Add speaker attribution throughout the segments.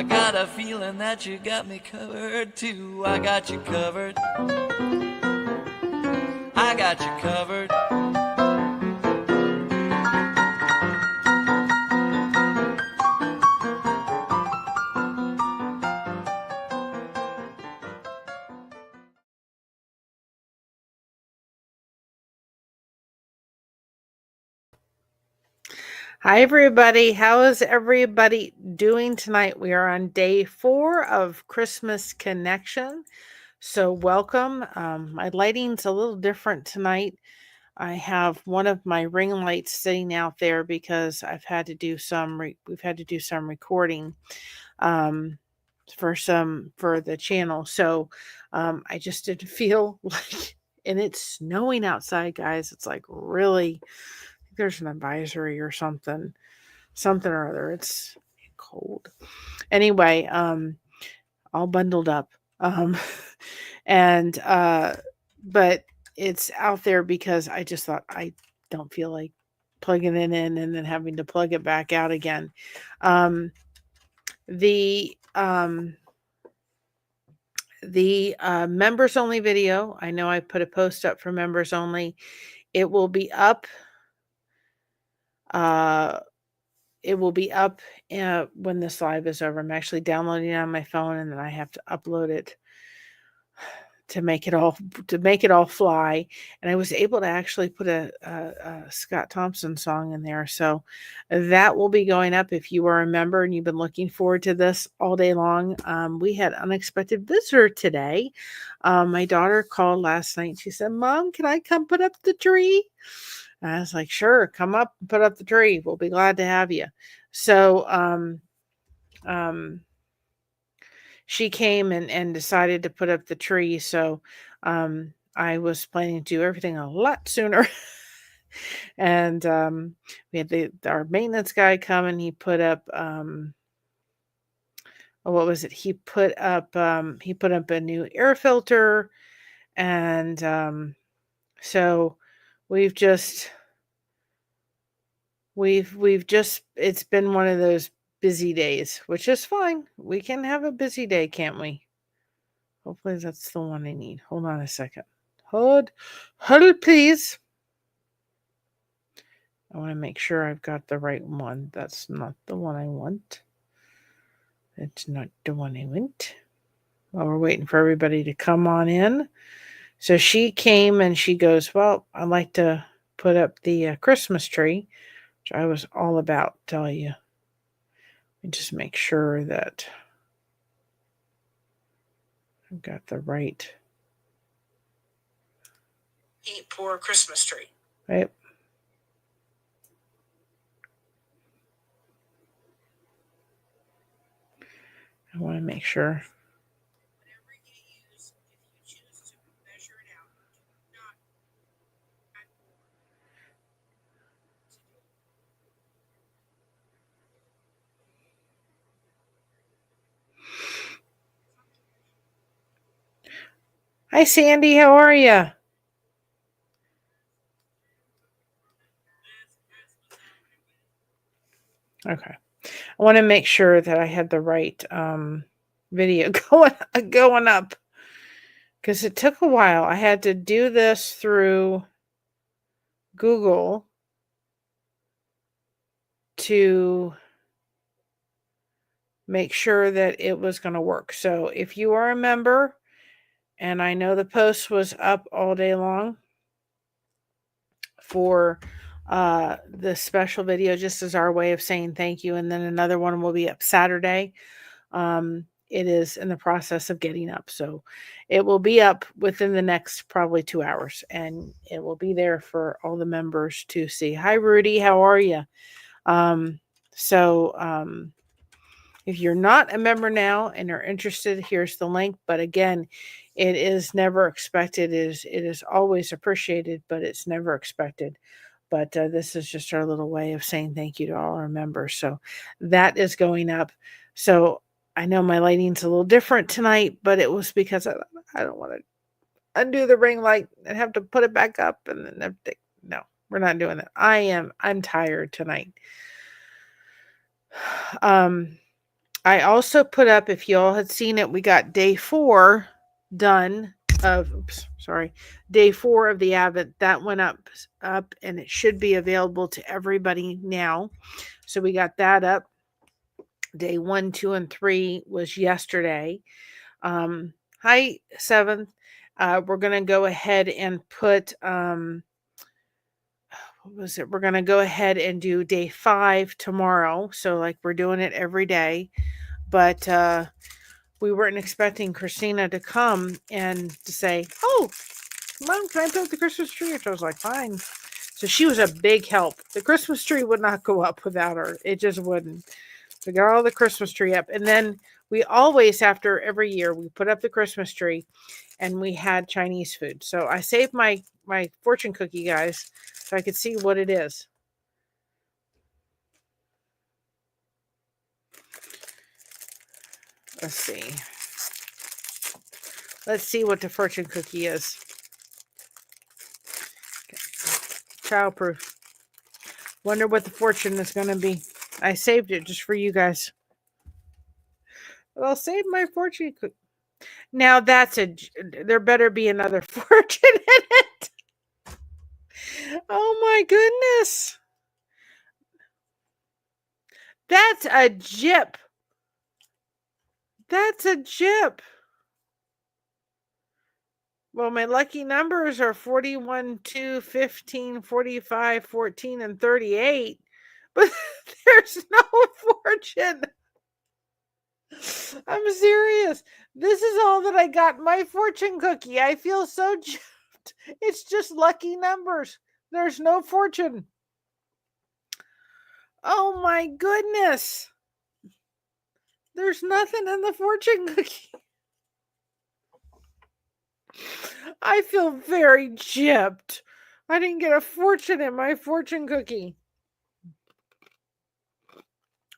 Speaker 1: I got a feeling that you got me covered too. I got you covered. I got you covered.
Speaker 2: Hi, everybody. How is everybody doing tonight? We are on day 4 of Christmas Connection. So welcome. My lighting's a little different tonight. I have one of my ring lights sitting out there because I've had to do we've had to do some recording um, for the channel. So I just didn't feel like, and it's snowing outside, guys. It's like really, I think there's an advisory or something or other. It's cold. Anyway, all bundled up. Um and but it's out there because I just thought I don't feel like plugging it in and then having to plug it back out again. Um the members only video, I know I put a post up for members only. It will be up uh when this live is over. I'm actually downloading it on my phone, and then I have to upload it to make it all fly. And I was able to actually put a Scott Thompson song in there, so that will be going up. If you are a member and you've been looking forward to this all day long, we had unexpected visitor today. My daughter called last night. She said, "Mom, can I come put up the tree?" And I was like, "Sure, come up and put up the tree. We'll be glad to have you." So she came and decided to put up the tree. So I was planning to do everything a lot sooner. And we had our maintenance guy come, and he put up what was it? He put up a new air filter, and so we've just it's been one of those busy days, which is fine. We can have a busy day, can't we? Hopefully that's the one I need. Hold on a second. Hold, please. I want to make sure I've got the right one. That's not the one I want. It's not the one I want. While we're waiting for everybody to come on in. So she came and she goes, "Well, I'd like to put up the Christmas tree," which I was all about, tell you. Let me just make sure that I've got the right. Eat poor Christmas tree. Right. I want to make sure. Hi, Sandy. How are you? Okay. I want to make sure that I had the right video going up, because it took a while. I had to do this through Google to make sure that it was going to work. So if you are a member, and I know the post was up all day long for the special video, just as our way of saying thank you, and then another one will be up Saturday. It is in the process of getting up, so it will be up within the next probably 2 hours, and it will be there for all the members to see. Hi, Rudy. How are you? If you're not a member now and are interested, here's the link. But again, it is never expected. It is always appreciated, but it's never expected. But this is just our little way of saying thank you to all our members. So that is going up. So I know my lighting's a little different tonight, but it was because I don't want to undo the ring light and have to put it back up and then everything. No, we're not doing that. I'm tired tonight. I also put up, if y'all had seen it, we got day 4 done of, day 4 of the Advent. That went up, and it should be available to everybody now. So we got that up. Day 1, 2, and 3 was yesterday. Hi, 7th. We're going to go ahead and put, what was it? We're going to go ahead and do day 5 tomorrow. So like we're doing it every day. But we weren't expecting Christina to come and to say, "Oh, Mom, can I put up the Christmas tree?" And I was like, "Fine." So she was a big help. The Christmas tree would not go up without her. It just wouldn't. We got all the Christmas tree up. And then we always, after every year, we put up the Christmas tree and we had Chinese food. So I saved my fortune cookie, guys, so I could see what it is. Let's see. Let's see what the fortune cookie is. Okay. Childproof. Wonder what the fortune is going to be. I saved it just for you guys. But I'll save my fortune cookie. Now there better be another fortune in it. Oh my goodness. That's a jip. That's a jip. Well, my lucky numbers are 41, 2, 15, 45, 14, and 38. But there's no fortune. I'm serious. This is all that I got in my fortune cookie. I feel so gypped. It's just lucky numbers. There's no fortune. Oh my goodness. There's nothing in the fortune cookie. I feel very gypped. I didn't get a fortune in my fortune cookie.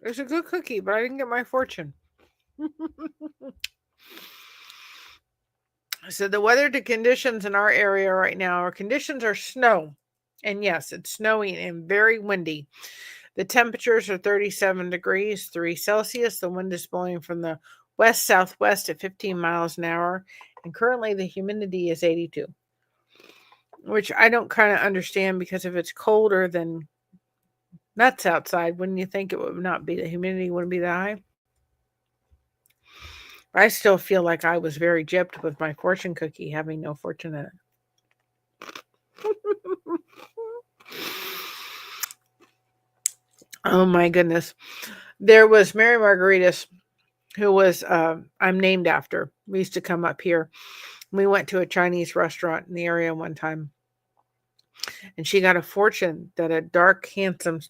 Speaker 2: It's a good cookie, but I didn't get my fortune. So the weather to conditions in our area right now, our conditions are snow. And yes, it's snowing and very windy. The temperatures are 37 degrees, 3 Celsius. The wind is blowing from the west-southwest at 15 miles an hour. And currently the humidity is 82. Which I don't kind of understand, because if it's colder than nuts outside, wouldn't you think it would not be, the humidity wouldn't be that high? I still feel like I was very gypped with my fortune cookie having no fortune in it. Oh my goodness. There was Mary Margaritas, who was, I'm named after. We used to come up here. We went to a Chinese restaurant in the area one time. And she got a fortune that a dark, handsome,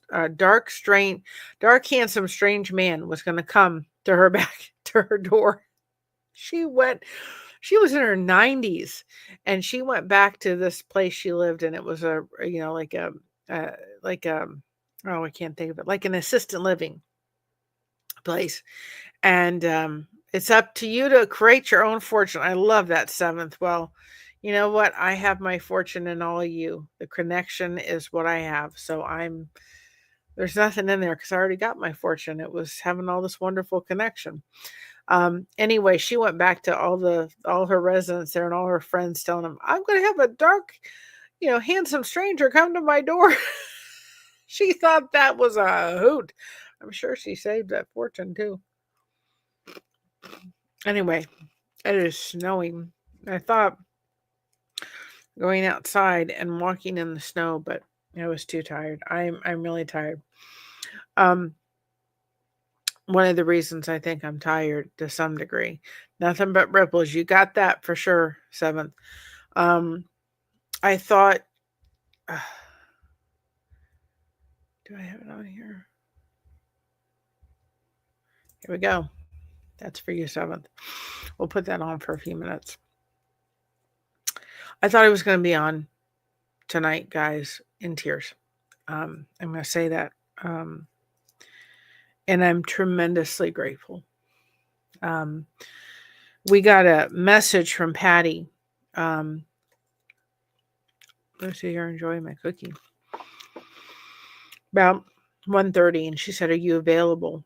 Speaker 2: strange man was going to come to her back to her door. She was in her 90s, and she went back to this place she lived in. It was oh, I can't think of it, like an assistant living place. And it's up to you to create your own fortune. I love that, 7th. Well, you know what? I have my fortune in all of you. The connection is what I have. So there's nothing in there because I already got my fortune. It was having all this wonderful connection. Anyway, she went back to all her residents there and all her friends, telling them, "I'm going to have a dark, handsome stranger come to my door." She thought that was a hoot. I'm sure she saved that fortune too. Anyway, it is snowing. I thought going outside and walking in the snow, but I was too tired. I'm really tired. One of the reasons I think I'm tired to some degree. Nothing but ripples. You got that for sure, 7th. I thought, do I have it on here? Here we go. That's for you, 7th. We'll put that on for a few minutes. I thought I was going to be on tonight, guys, in tears. I'm going to say that. And I'm tremendously grateful. We got a message from Patty. Let's see here, enjoying my cookie. About 1:30, and she said, "Are you available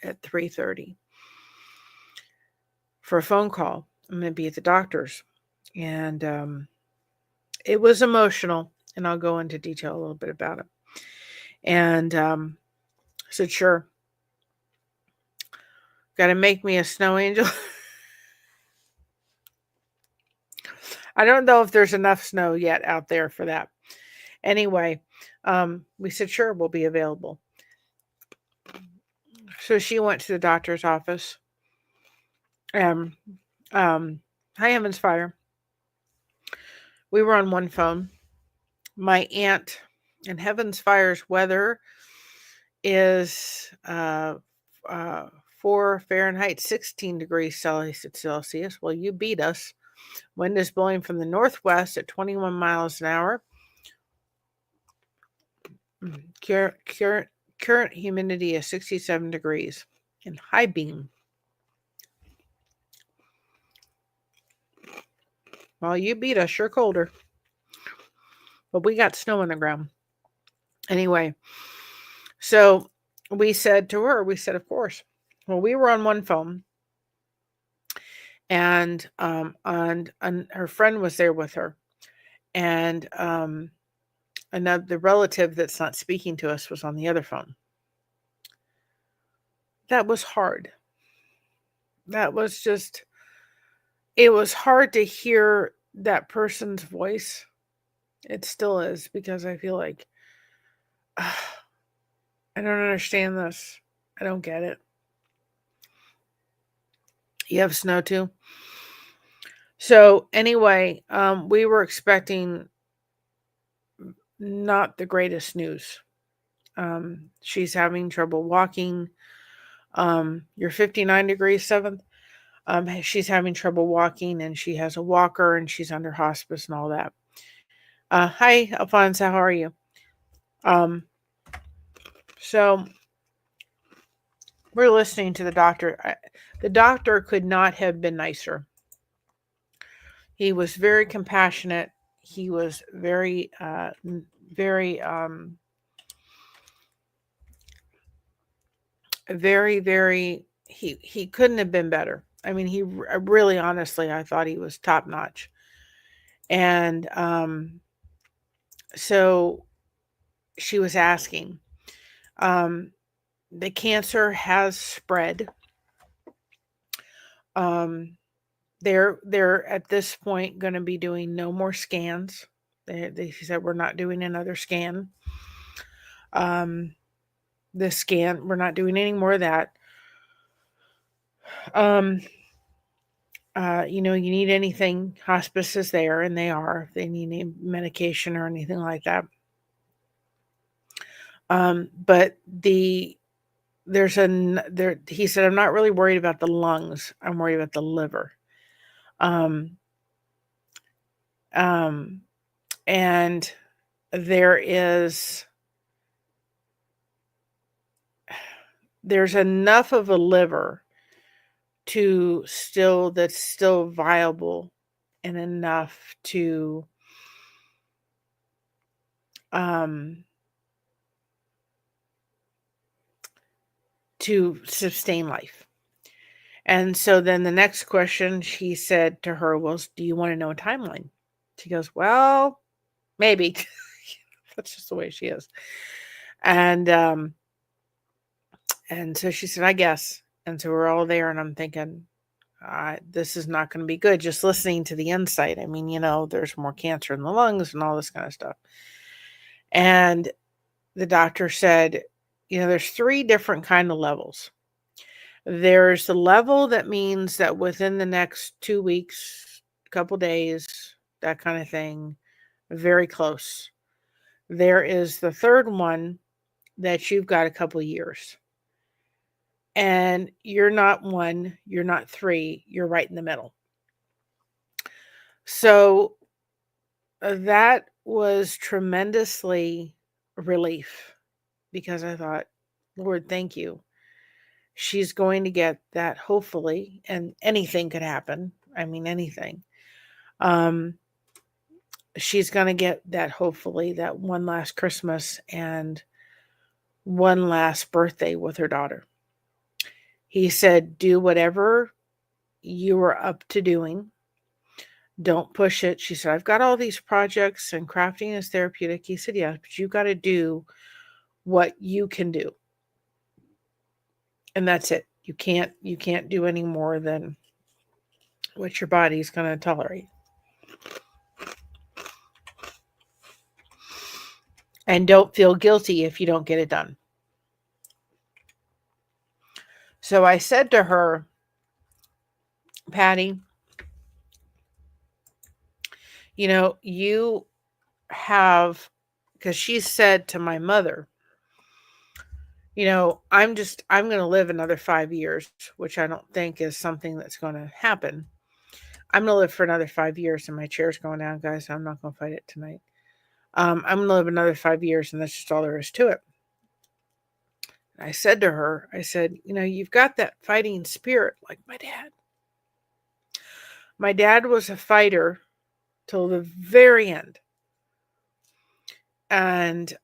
Speaker 2: at 3:30 for a phone call. I'm going to be at the doctor's. And it was emotional, and I'll go into detail a little bit about it. And I said, sure. Got to make me a snow angel. I don't know if there's enough snow yet out there for that. Anyway, we said, sure, we'll be available. So she went to the doctor's office. Hi, Heaven's Fire. We were on one phone. My aunt and Heaven's Fire's weather is 4 Fahrenheit, 16 degrees Celsius. Well, you beat us. Wind is blowing from the northwest at 21 miles an hour. Current humidity is 67 degrees and high beam. Well, you beat us. You're colder. But we got snow on the ground. Anyway, so we said to her, of course. Well, we were on one phone. And her friend was there with her. And the relative that's not speaking to us was on the other phone. That was hard. That was just, it was hard to hear that person's voice. It still is, because I feel like, I don't understand this. I don't get it. You have snow too? So anyway, we were expecting not the greatest news. She's having trouble walking. You're 59 degrees 7th. She's having trouble walking, and she has a walker, and she's under hospice and all that. Hi, Alfonso. How are you? So we're listening to the doctor. The doctor could not have been nicer. He was very compassionate. He was very, very, he couldn't have been better. I mean, he really, honestly, I thought he was top notch. And so she was asking, the cancer has spread. They're at this point going to be doing no more scans. They said, we're not doing another scan. We're not doing any more of that. You need anything, hospice is there, and they are, if they need any medication or anything like that. But he said, I'm not really worried about the lungs. I'm worried about the liver. And there's enough of a liver that's still viable, and enough to sustain life. And so then the next question she said to her was, do you want to know a timeline? She goes, well, maybe. That's just the way she is. And so she said, I guess. And so we're all there, and I'm thinking, this is not going to be good. Just listening to the insight. I mean, there's more cancer in the lungs and all this kind of stuff. And the doctor said, there's 3 different kind of levels. There's the level that means that within the next 2 weeks, a couple days, that kind of thing, very close. There is the third one that you've got a couple years. And you're not 1, you're not 3, you're right in the middle. So that was tremendously relief, because I thought, Lord, thank you. She's going to get that, hopefully, and anything could happen. I mean, anything. She's going to get that, hopefully, that one last Christmas and one last birthday with her daughter. He said, do whatever you are up to doing. Don't push it. She said, I've got all these projects and crafting is therapeutic. He said, yeah, but you got to do what you can do. And that's it. You can't do any more than what your body's going to tolerate. And don't feel guilty if you don't get it done. So I said to her, Patty, you have, because she said to my mother, I'm going to live another 5 years, which I don't think is something that's going to happen. I'm going to live for another 5 years, and my chair's going down, guys. I'm not going to fight it tonight. I'm going to live another 5 years, and that's just all there is to it. I said to her, you've got that fighting spirit like my dad. My dad was a fighter till the very end. And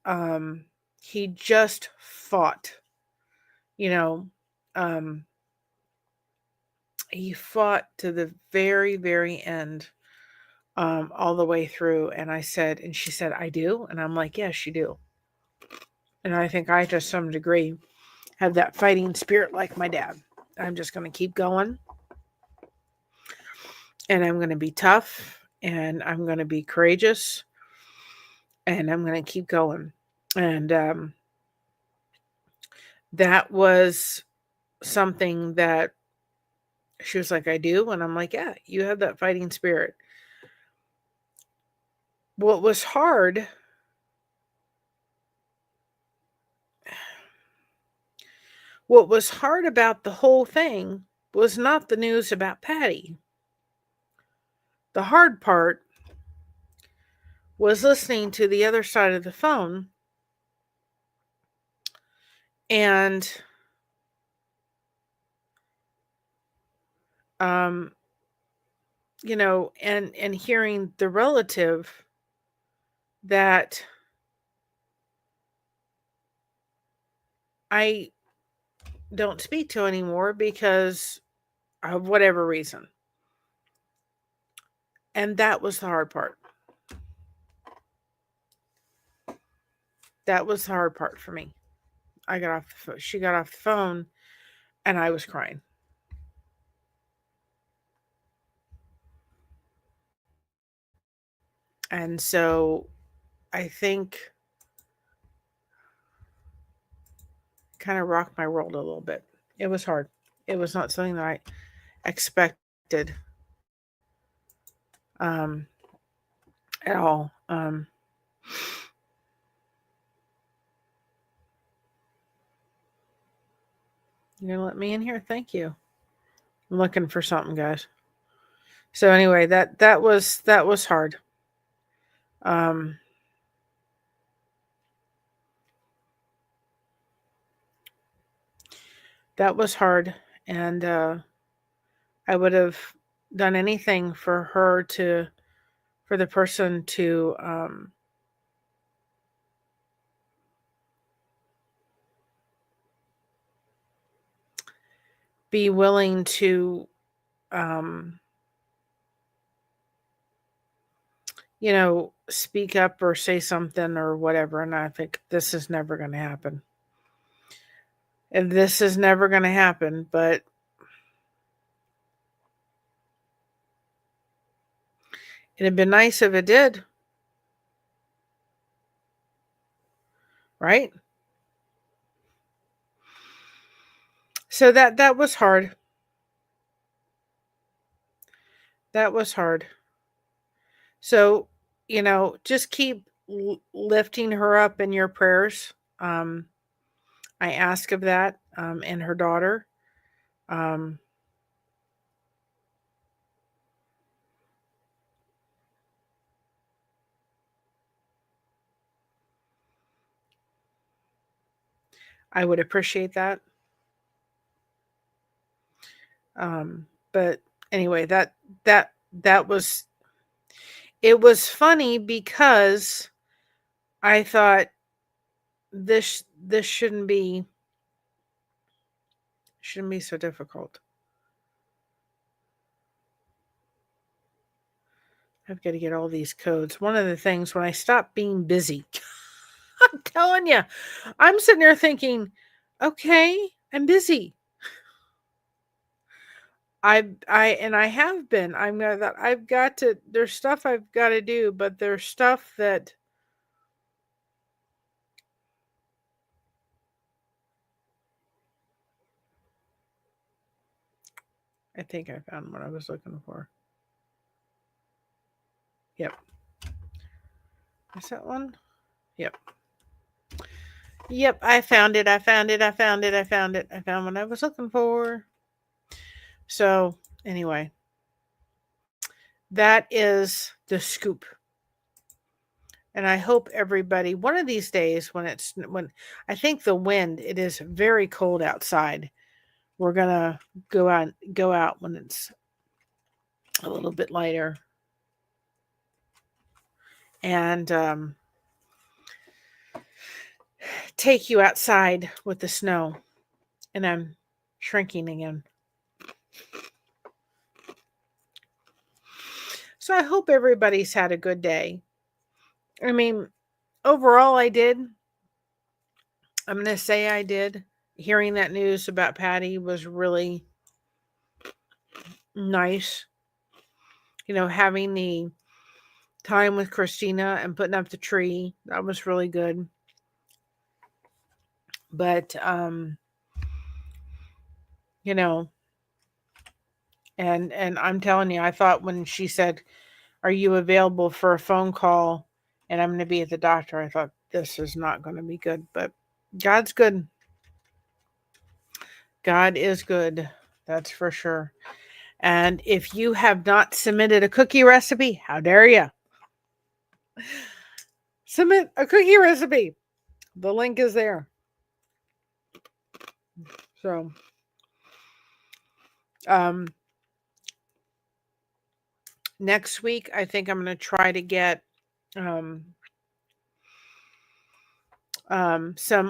Speaker 2: he just fought. He fought to the very, very end, all the way through. And she said, I do. And I'm like, yes, you do. And I think I, to some degree, have that fighting spirit like my dad. I'm just going to keep going. And I'm going to be tough. And I'm going to be courageous. And I'm going to keep going. And that was something that she was like, I do. And I'm like, yeah, you have that fighting spirit. What was hard about the whole thing was not the news about Patty. The hard part was listening to the other side of the phone and and hearing the relative that I don't speak to anymore because of whatever reason. And that was the hard part. That was the hard part for me. She got off the phone and I was crying. And so I think kind of rocked my world a little bit. It was hard. It was not something that I expected at all. You're gonna let me in here? Thank you. I'm looking for something, guys. So anyway, that was hard. That was hard, and I would have done anything for the person to be willing to speak up or say something or whatever. And I think this is never going to happen. And this is never going to happen, but it'd been nice if it did. Right? So that was hard. That was hard. So, just keep lifting her up in your prayers. I ask of that, and her daughter. I would appreciate that. But anyway, that was, it was funny because I thought this shouldn't be Shouldn't be so difficult. I've got to get all these codes. One of the things when I stop being busy, I'm telling you, I'm sitting there thinking, okay, I'm busy. I have been. I've got to. There's stuff I've got to do, but there's stuff that I think I found what I was looking for. Yep. Is that one? Yep. Yep, I found it. I found it. I found it. I found it. I found what I was looking for. So, anyway, that is the scoop. And I hope everybody, one of these days when I think the wind, it is very cold outside. We're going to go out when it's a little bit lighter. And take you outside with the snow. And I'm shrinking again. So I hope everybody's had a good day. I mean, overall, I did. I'm going to say I did. Hearing that news about Patty was really nice. You know, having the time with Christina and putting up the tree, that was really good. But, you know, and I'm telling you, I thought when she said, "Are you available for a phone call?" and I'm going to be at the doctor, I thought this is not going to be good. But God's good. God is good. That's for sure. And if you have not submitted a cookie recipe, how dare you? Submit a cookie recipe. The link is there. So, next week, I think I'm going to try to get some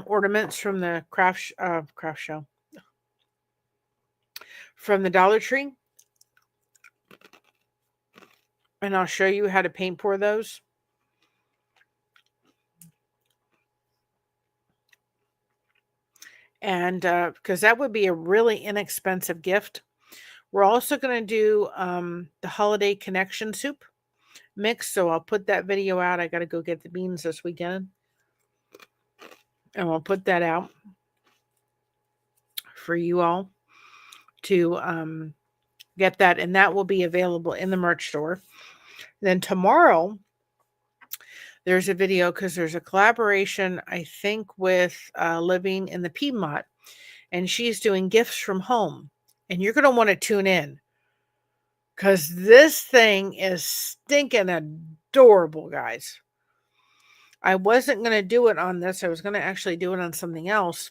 Speaker 2: ornaments from the craft show, from the Dollar Tree. And I'll show you how to paint pour those. And because that would be a really inexpensive gift. We're also going to do the holiday connection soup mix. So I'll put that video out. I got to go get the beans this weekend. And we'll put that out for you all to get that. And that will be available in the merch store. Then tomorrow, there's a video because there's a collaboration, I think, with Living in the Piedmont. And she's doing gifts from home. And you're going to want to tune in. Because this thing is stinking adorable, guys. I wasn't going to do it on this. I was going to actually do it on something else.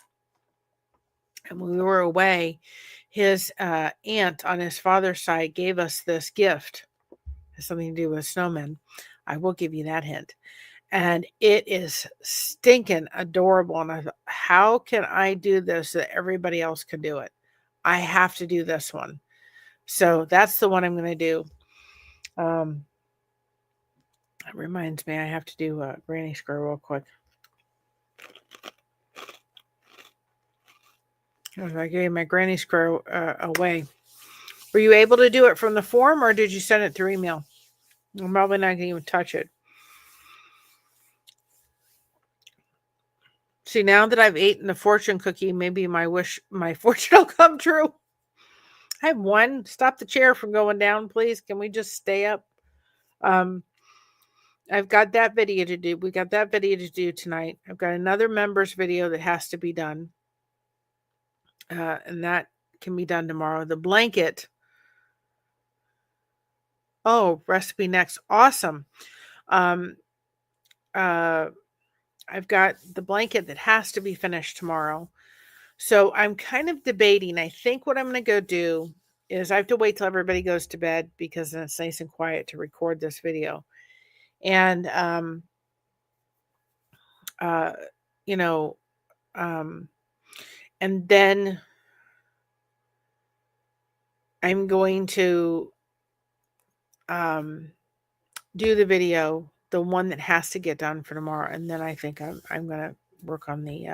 Speaker 2: And when we were away, his aunt on his father's side gave us this gift. It has something to do with snowmen. I will give you that hint. And it is stinking adorable. And I thought, how can I do this so that everybody else can do it? I have to do this one. So that's the one I'm going to do. That reminds me, I have to do a granny square real quick. I gave my granny square away. Were you able to do it from the form or did you send it through email? I'm probably not going to even touch it. See, now that I've eaten the fortune cookie, maybe my fortune will come true. I have one. Stop the chair from going down, please. Can we just stay up? I've got that video to do. We got that video to do tonight. I've got another members video that has to be done. And that can be done tomorrow. The blanket. Oh, recipe next. Awesome. I've got the blanket that has to be finished tomorrow. So I'm kind of debating. I think what I'm going to go do is I have to wait till everybody goes to bed because then it's nice and quiet to record this video. And, and then I'm going to do the video, the one that has to get done for tomorrow, and then I think I'm gonna work on the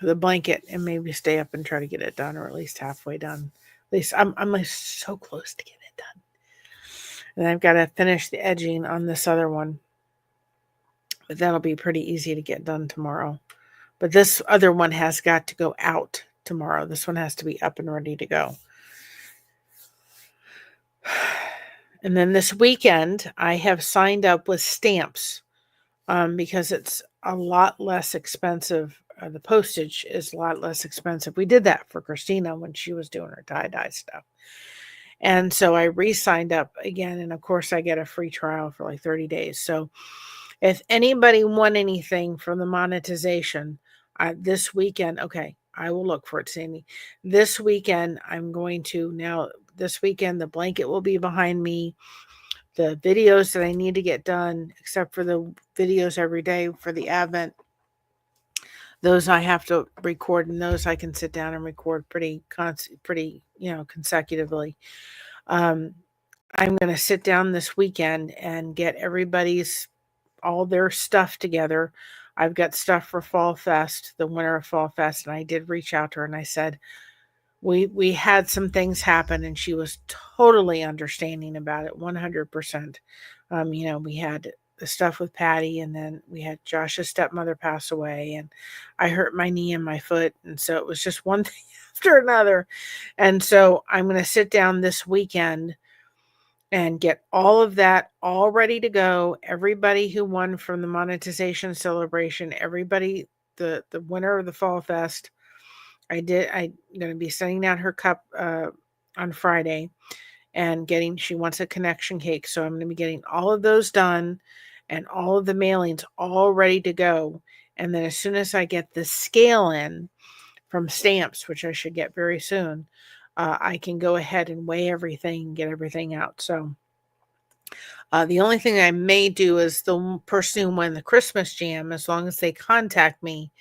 Speaker 2: the blanket and maybe stay up and try to get it done, or at least halfway done. At least I'm like so close to getting it done. And I've got to finish the edging on this other one, but that'll be pretty easy to get done tomorrow. But this other one has got to go out tomorrow. This one has to be up and ready to go. And then this weekend, I have signed up with stamps because it's a lot less expensive. The postage is a lot less expensive. We did that for Christina when she was doing her tie-dye stuff. And so I re-signed up again. And of course, I get a free trial for like 30 days. So if anybody want anything from the monetization this weekend, okay, I will look for it, Sandy. This weekend, this weekend, the blanket will be behind me. The videos that I need to get done, except for the videos every day for the Advent, those I have to record, and those I can sit down and record pretty consecutively. I'm going to sit down this weekend and get all their stuff together. I've got stuff for Fall Fest, the winter of Fall Fest, and I did reach out to her and I said, we had some things happen, and she was totally understanding about it, 100%. We had the stuff with Patty, and then we had Josh's stepmother pass away, and I hurt my knee and my foot, and so it was just one thing after another. And so I'm going to sit down this weekend and get all of that all ready to go. Everybody who won from the monetization celebration, everybody, the winner of the Fall Fest, I'm going to be sending out her cup on Friday, and she wants a connection cake. So I'm going to be getting all of those done and all of the mailings all ready to go. And then as soon as I get the scale in from stamps, which I should get very soon, I can go ahead and weigh everything and get everything out. So the only thing I may do is the person who won the Christmas jam, as long as they contact me,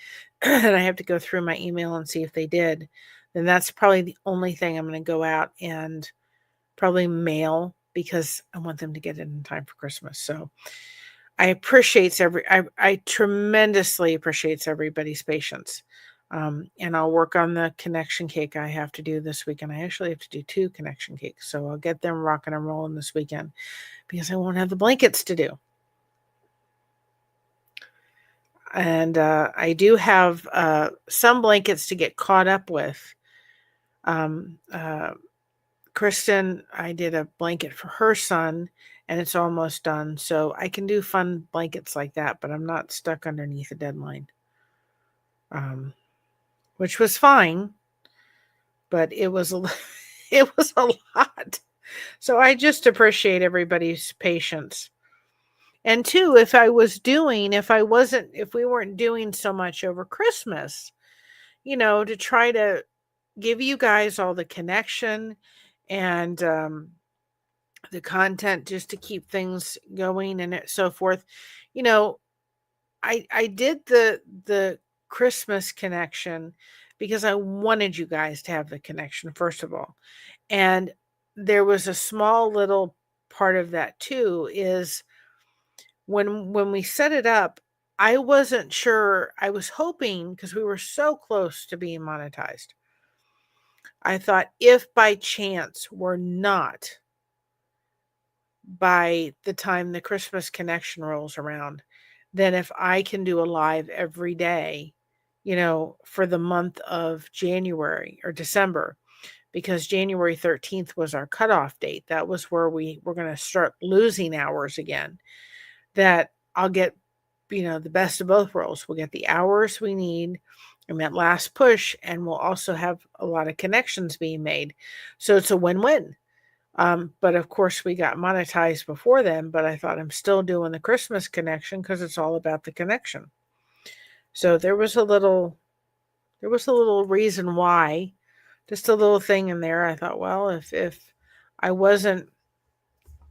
Speaker 2: and I have to go through my email and see if they did, then that's probably the only thing I'm going to go out and probably mail, because I want them to get it in time for Christmas. So I tremendously appreciates everybody's patience. And I'll work on the connection cake I have to do this weekend. I actually have to do 2 connection cakes. So I'll get them rocking and rolling this weekend, because I won't have the blankets to do. And I do have some blankets to get caught up with. Kristen, I did a blanket for her son, and it's almost done. So I can do fun blankets like that, but I'm not stuck underneath a deadline, which was fine, but it was it was a lot. So I just appreciate everybody's patience. And 2, if we weren't doing so much over Christmas, to try to give you guys all the connection and the content, just to keep things going and so forth. I did the Christmas connection because I wanted you guys to have the connection, first of all. And there was a small little part of that too, is when we set it up, I wasn't sure. I was hoping, because we were so close to being monetized, I thought, if by chance we're not by the time the Christmas connection rolls around, then if I can do a live every day, for the month of January or December, because January 13th was our cutoff date. That was where we were going to start losing hours again. That I'll get, the best of both worlds. We'll get the hours we need and that last push, and we'll also have a lot of connections being made. So it's a win-win. But of course, we got monetized before then, but I thought, I'm still doing the Christmas connection because it's all about the connection. So there was a little reason why, just a little thing in there. I thought, well, if I wasn't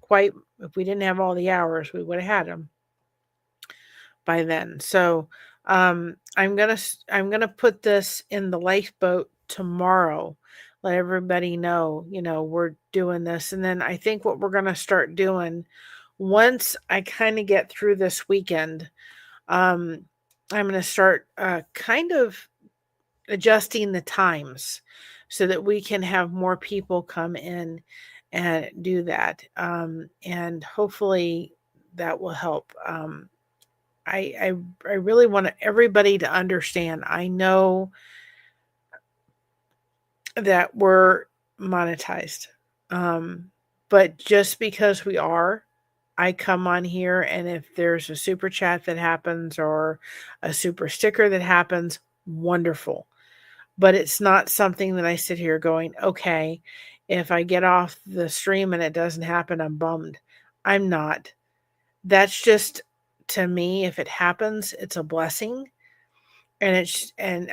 Speaker 2: quite, if we didn't have all the hours, we would have had them by then. So I'm gonna put this in the lifeboat tomorrow. Let everybody know, we're doing this. And then I think what we're going to start doing once I kind of get through this weekend, um, I'm going to start kind of adjusting the times so that we can have more people come in and do that. And hopefully that will help. I really want everybody to understand. I know that we're monetized, but just because we are, I come on here, and if there's a super chat that happens or a super sticker that happens, wonderful. But it's not something that I sit here going, okay, if I get off the stream and it doesn't happen, I'm bummed. I'm not. That's just, to me, if it happens, it's a blessing. And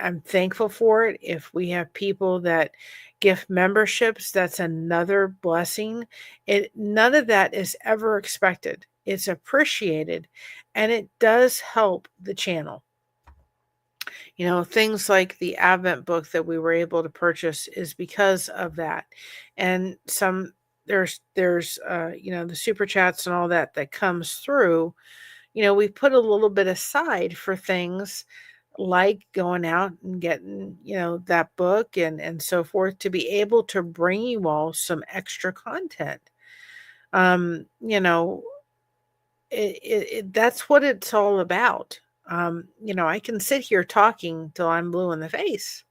Speaker 2: I'm thankful for it. If we have people that gift memberships, that's another blessing. None of that is ever expected. It's appreciated, and it does help the channel. Things like the Advent book that we were able to purchase is because of that. And there's the super chats and all that comes through. We put a little bit aside for things like going out and getting, that book and so forth, to be able to bring you all some extra content. Um, you know, that's what it's all about. I can sit here talking till I'm blue in the face.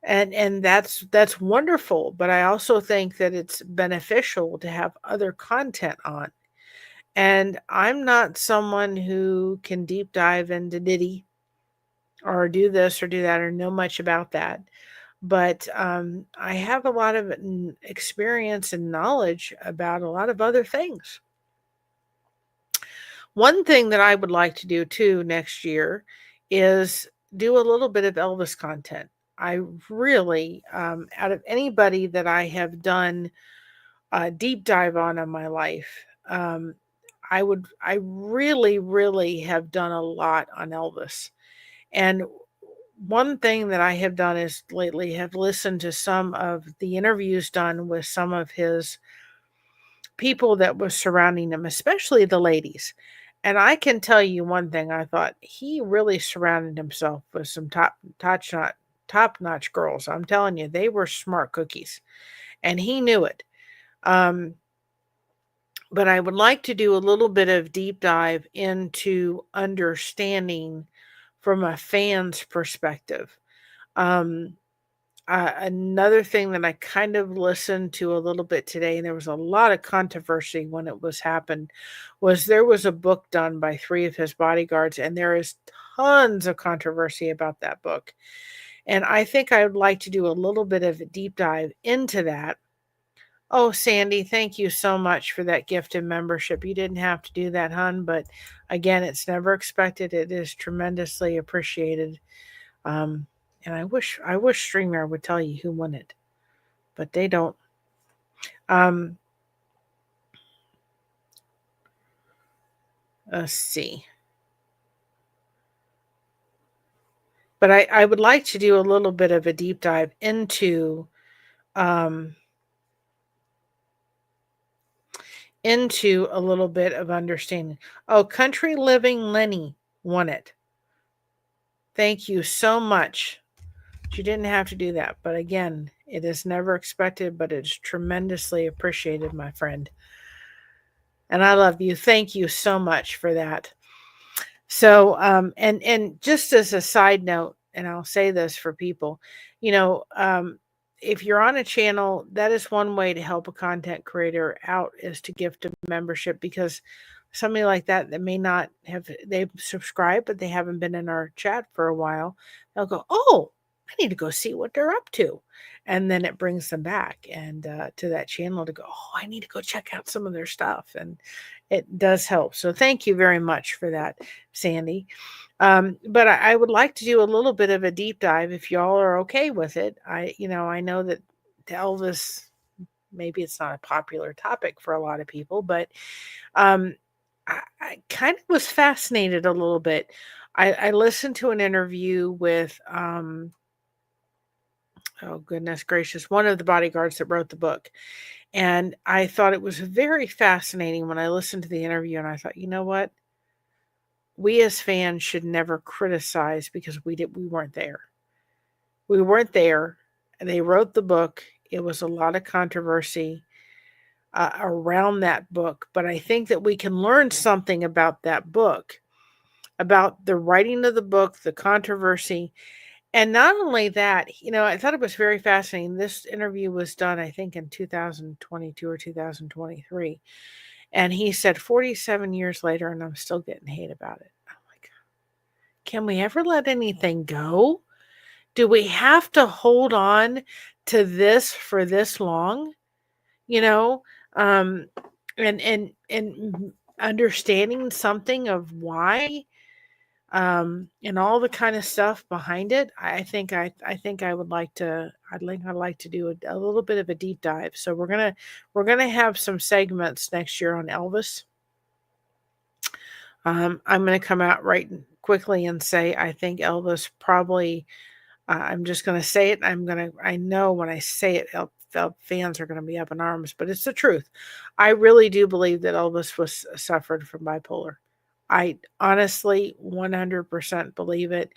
Speaker 2: And that's wonderful, but I also think that it's beneficial to have other content on. And I'm not someone who can deep dive into Diddy or do this or do that or know much about that. But I have a lot of experience and knowledge about a lot of other things. One thing that I would like to do too next year is do a little bit of Elvis content. I really, out of anybody that I have done a deep dive on in my life, I really, really have done a lot on Elvis. And one thing that I have done is lately have listened to some of the interviews done with some of his people that was surrounding him, especially the ladies. And I can tell you one thing, I thought he really surrounded himself with some top-notch girls. I'm telling you, they were smart cookies, and he knew it. But I would like to do a little bit of deep dive into understanding from a fan's perspective. Um, Another thing that I kind of listened to a little bit today, and there was a lot of controversy when it was happened, was there was a book done by 3 of his bodyguards, and there is tons of controversy about that book. And I think I would like to do a little bit of a deep dive into that. Oh, Sandy, thank you so much for that gift and membership. You didn't have to do that, hun, but again, it's never expected. It is tremendously appreciated. And I wish StreamYard would tell you who won it, but they don't. Let's see. But I would like to do a little bit of a deep dive into a little bit of understanding. Oh, Country Living Lenny won it. Thank you so much. You didn't have to do that. But again, it is never expected, but it's tremendously appreciated, my friend. And I love you. Thank you so much for that. So, and just as a side note, and I'll say this for people, if you're on a channel, that is one way to help a content creator out, is to gift a membership, because somebody like that may not have, they've subscribed, but they haven't been in our chat for a while. They'll go, oh, I need to go see what they're up to. And then it brings them back and to that channel to go, oh, I need to go check out some of their stuff. And it does help. So thank you very much for that, Sandy. But I would like to do a little bit of a deep dive if y'all are okay with it. I know that Elvis, maybe it's not a popular topic for a lot of people, but I kind of was fascinated a little bit. I listened to an interview with oh goodness gracious, one of the bodyguards that wrote the book. And I thought it was very fascinating when I listened to the interview, and I thought, you know what? We as fans should never criticize because we weren't there. We weren't there. They wrote the book. It was a lot of controversy around that book, but I think that we can learn something about that book, about the writing of the book, the controversy. And not only that, I thought it was very fascinating. This interview was done, I think, in 2022 or 2023. And he said 47 years later, and I'm still getting hate about it. I'm like, can we ever let anything go? Do we have to hold on to this for this long? You know, um, and understanding something of why, and all the kind of stuff behind it. I think I would like to. I'd like to do a little bit of a deep dive. So we're gonna have some segments next year on Elvis. I'm gonna come out right quickly and say I think Elvis probably. I'm just gonna say it. I know when I say it, fans are gonna be up in arms, but it's the truth. I really do believe that Elvis was suffered from bipolar. I honestly 100% believe it,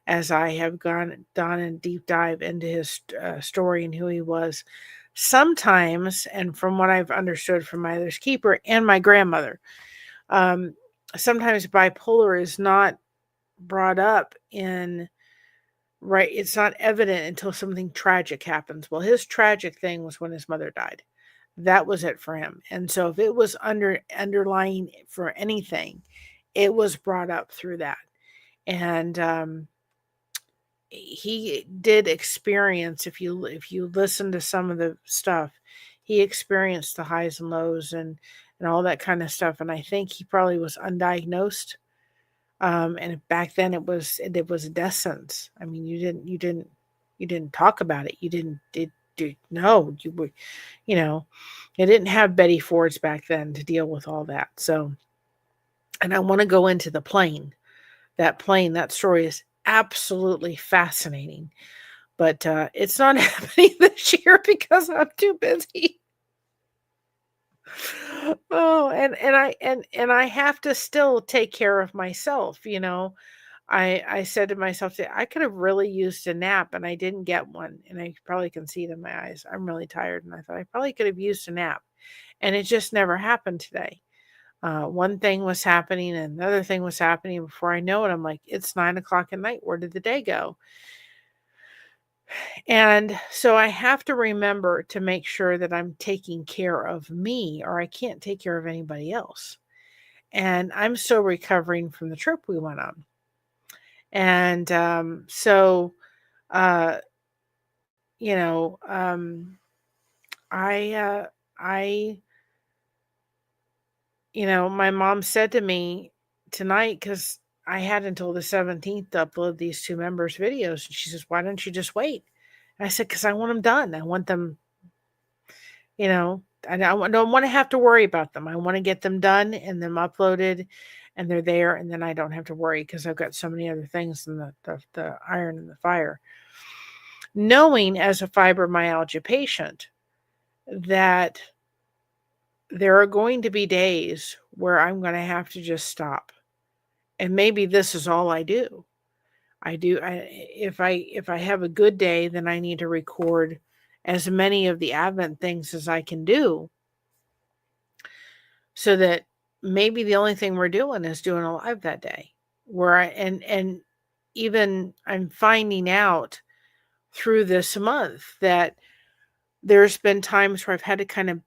Speaker 2: as I have done a deep dive into his story and who he was. Sometimes, and from what I've understood from my other's keeper and my grandmother, um, sometimes bipolar is not brought up in right. It's not evident until something tragic happens. Well, his tragic thing was when his mother died. That was it for him. And so if it was underlying for anything, it was brought up through that. And he did experience, if you listen to some of the stuff, he experienced the highs and lows and all that kind of stuff. And I think he probably was undiagnosed. And back then it was a death sentence. I mean, you didn't talk about it. You did no, you were, you know, you didn't have Betty Fords back then to deal with all that. So, and I want to go into the plane. That story is absolutely fascinating, but it's not happening this year because I'm too busy. Oh, and I have to still take care of myself. I said to myself that I could have really used a nap and I didn't get one. And I probably can see it in my eyes. I'm really tired. And I thought I probably could have used a nap. And it just never happened today. One thing was happening and another thing was happening. Before I know it, I'm like, it's 9 o'clock at night. Where did the day go? And so I have to remember to make sure that I'm taking care of me, or I can't take care of anybody else. And I'm still recovering from the trip we went on. And so uh you know I I my mom said to me tonight, because I had until the 17th to upload these two members videos, and she says, why don't you just wait? And I said, because I want them done. I want them, don't want to have to worry about them. I want to get them done and them uploaded and they're there, and then I don't have to worry because I've got so many other things in the iron and the fire. Knowing as a fibromyalgia patient that there are going to be days where I'm going to have to just stop. And maybe this is all I do. If I have a good day, then I need to record as many of the Advent things as I can do, so that maybe the only thing we're doing is doing a live that day. And even I'm finding out through this month that there's been times where I've had to kind of,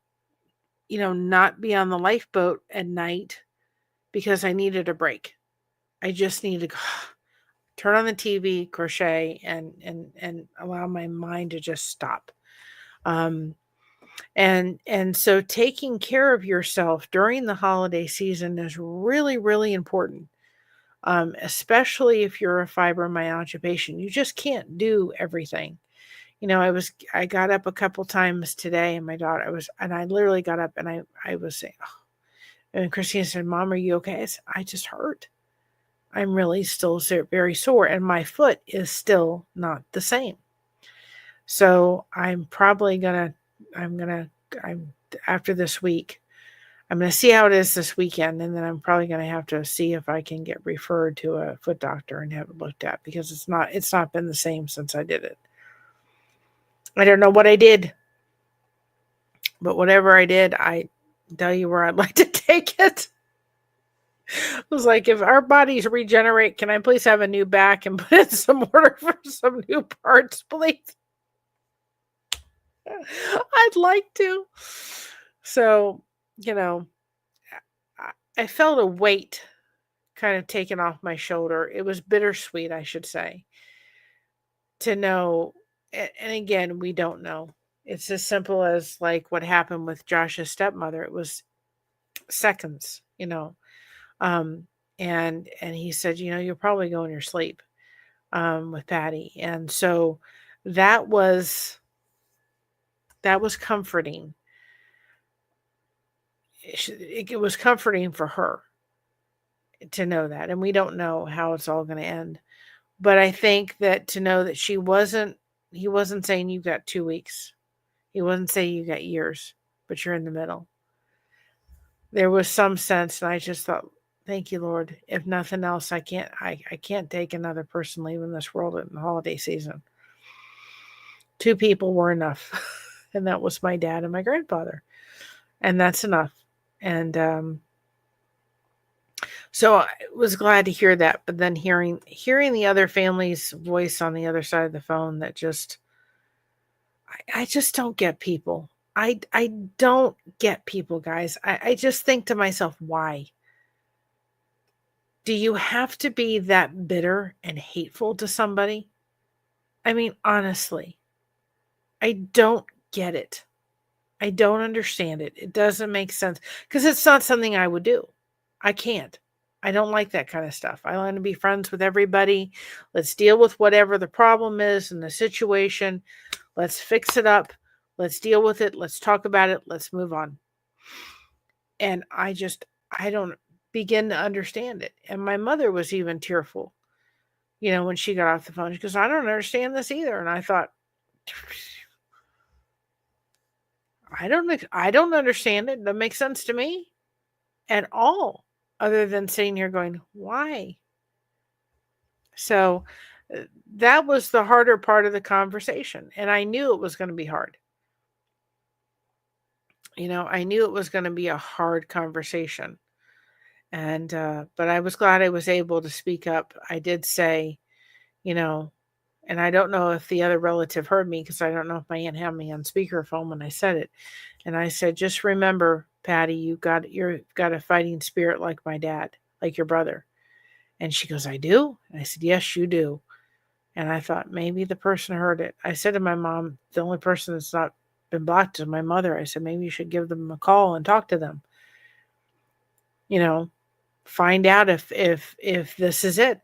Speaker 2: not be on the lifeboat at night because I needed a break. I just needed to turn on the TV, crochet, and allow my mind to just stop. And so taking care of yourself during the holiday season is really, really important. Especially if you're a fibromyalgia patient. You just can't do everything. I got up a couple times today, and I literally got up and I was saying, oh, and Christina said, Mom, are you okay? I said, I just hurt. I'm really still very sore, and my foot is still not the same. So I'm after this week, I'm going to see how it is this weekend. And then I'm probably going to have to see if I can get referred to a foot doctor and have it looked at, because it's not been the same since I did it. I don't know what I did, but whatever I did, I tell you where I'd like to take it. I was like, if our bodies regenerate, can I please have a new back and put in some order for some new parts, please? I'd like to. So, I felt a weight kind of taken off my shoulder. It was bittersweet, I should say, to know. And again, we don't know. It's as simple as like what happened with Josh's stepmother. It was seconds, Um, and he said, you'll probably go in your sleep with Patty. And so that was comforting. It was comforting for her to know that. And we don't know how it's all going to end. But I think that to know that he wasn't saying you got 2 weeks. He wasn't saying you got years, but you're in the middle. There was some sense, and I just thought, thank you, Lord. If nothing else, I can't take another person leaving this world in the holiday season. 2 people were enough. And that was my dad and my grandfather. And that's enough. And so I was glad to hear that. But then hearing the other family's voice on the other side of the phone, that just, I just don't get people. I don't get people, guys. I just think to myself, why? Do you have to be that bitter and hateful to somebody? I mean, honestly, I don't get it. I don't understand it. It doesn't make sense, because it's not something I would do. I can't. I don't like that kind of stuff. I want to be friends with everybody. Let's deal with whatever the problem is in the situation. Let's fix it up. Let's deal with it. Let's talk about it. Let's move on. And I don't begin to understand it. And my mother was even tearful, when she got off the phone. She goes, I don't understand this either. And I thought, I don't understand it. That makes sense to me at all, other than sitting here going, why? So that was the harder part of the conversation. And I knew it was going to be hard. I knew it was going to be a hard conversation. And, but I was glad I was able to speak up. I did say, and I don't know if the other relative heard me, because I don't know if my aunt had me on speakerphone when I said it. And I said, just remember, Patty, you've got a fighting spirit like my dad, like your brother. And she goes, I do? And I said, yes, you do. And I thought maybe the person heard it. I said to my mom, the only person that's not been blocked is my mother. I said, maybe you should give them a call and talk to them. Find out if this is it.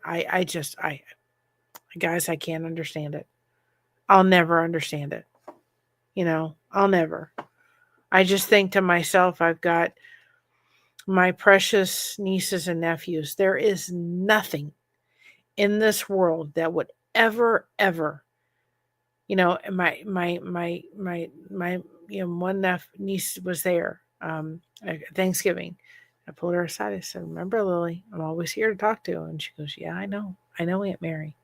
Speaker 2: Guys, I can't understand it. I'll never understand it. I'll never. I just think to myself, I've got my precious nieces and nephews. There is nothing in this world that would ever, my one niece was there at Thanksgiving. I pulled her aside. I said, remember, Lily, I'm always here to talk to. And she goes, yeah, I know, Aunt Mary.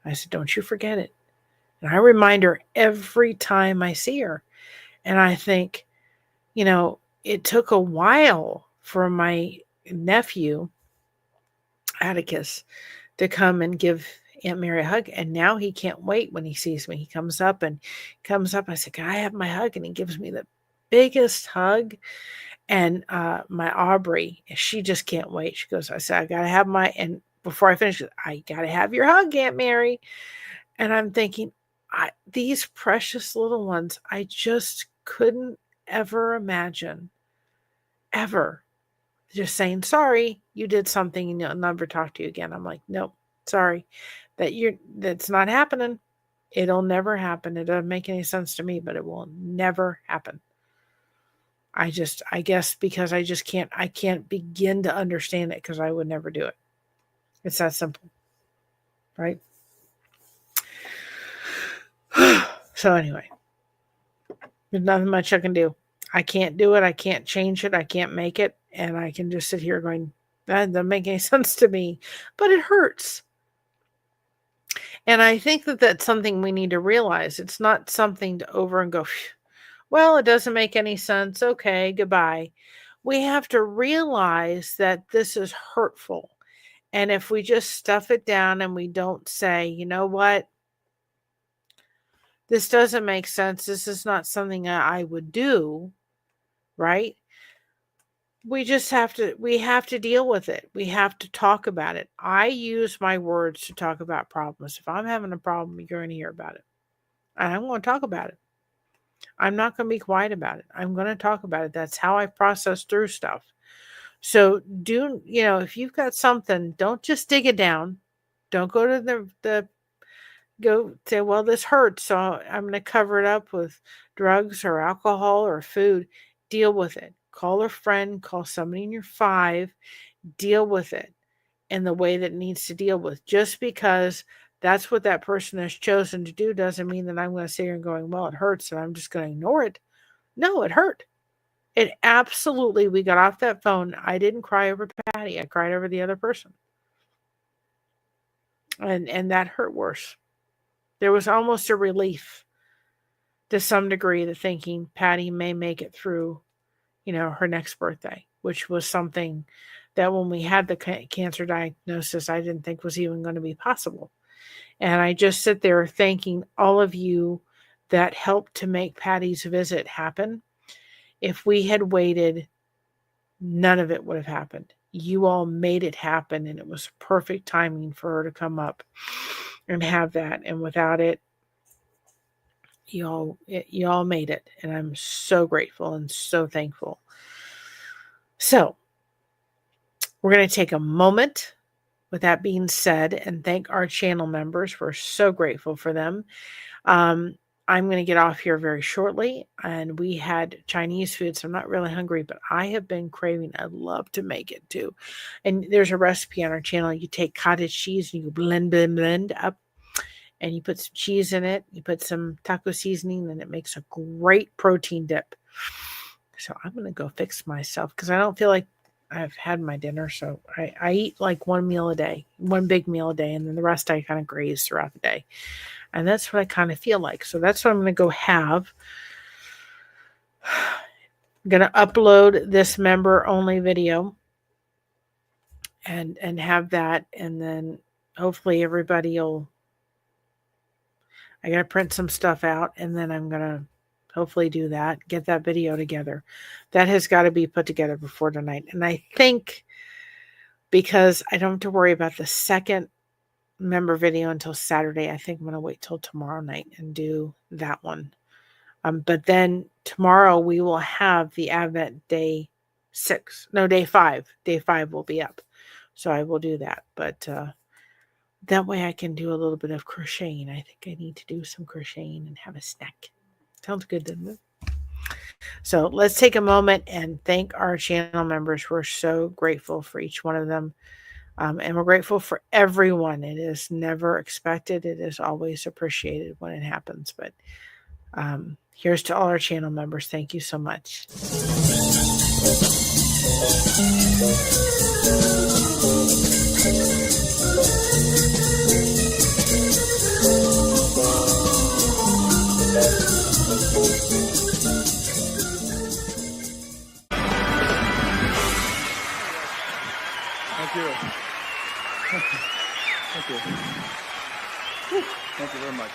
Speaker 2: I said, don't you forget it. And I remind her every time I see her. And I think, it took a while for my nephew, Atticus, to come and give Aunt Mary a hug. And now he can't wait when he sees me. He comes up. I said, can I have my hug? And he gives me the biggest hug. And my Aubrey, she just can't wait. She goes, I said, I got to have and before I finish, I got to have your hug, Aunt Mary. And I'm thinking, these precious little ones, I just couldn't ever imagine, ever, just saying, sorry, you did something and I'll never talk to you again. I'm like, nope, sorry, that's not happening. It'll never happen. It doesn't make any sense to me, but it will never happen. I guess because I can't begin to understand it, because I would never do it. It's that simple, right? So anyway, there's nothing much I can do. I can't do it. I can't change it. I can't make it. And I can just sit here going, that doesn't make any sense to me. But it hurts. And I think that that's something we need to realize. It's not something to over and go, well, it doesn't make any sense. Okay, goodbye. We have to realize that this is hurtful. And if we just stuff it down and we don't say, you know what, this doesn't make sense. This is not something I would do, right? We have to deal with it. We have to talk about it. I use my words to talk about problems. If I'm having a problem, you're going to hear about it. And I'm going to talk about it. I'm not going to be quiet about it. I'm going to talk about it. That's how I process through stuff. So if you've got something, don't just dig it down. Don't go to go say, well, this hurts, so I'm going to cover it up with drugs or alcohol or food. Deal with it. Call a friend, call somebody in your five, deal with it in the way that it needs to deal with. Just because that's what that person has chosen to do doesn't mean that I'm going to sit here and going, well, it hurts and I'm just going to ignore it. No, it hurt. It absolutely, we got off that phone. I didn't cry over Patty. I cried over the other person. And that hurt worse. There was almost a relief to some degree to thinking Patty may make it through, her next birthday, which was something that when we had the cancer diagnosis, I didn't think was even going to be possible. And I just sit there thanking all of you that helped to make Patty's visit happen. If we had waited, none of it would have happened. You all made it happen, and it was perfect timing for her to come up and have that. And without it, you all made it, and I'm so grateful and so thankful. So we're going to take a moment with that being said and thank our channel members. We're so grateful for them. I'm going to get off here very shortly, and we had Chinese food, so I'm not really hungry, but I have been craving. I'd love to make it too. And there's a recipe on our channel. You take cottage cheese and you blend up, and you put some cheese in it. You put some taco seasoning, and it makes a great protein dip. So I'm going to go fix myself because I don't feel like I've had my dinner. So I eat like one meal a day, one big meal a day, and then the rest I kind of graze throughout the day. And that's what I kind of feel like. So that's what I'm going to go have. I'm going to upload this member only video and have that. And then hopefully everybody I got to print some stuff out, and then I'm going to hopefully do that, get that video together. That has got to be put together before tonight. And I think because I don't have to worry about the second member video until Saturday, I think I'm going to wait till tomorrow night and do that one. But then tomorrow we will have the Advent day 5. Day 5 will be up. So I will do that. But that way I can do a little bit of crocheting. I think I need to do some crocheting and have a snack. Sounds good, doesn't it? So let's take a moment and thank our channel members. We're so grateful for each one of them. And we're grateful for everyone. It is never expected. It is always appreciated when it happens. But here's to all our channel members. Thank you so much.
Speaker 3: Thank you. Thank you. Thank you very much.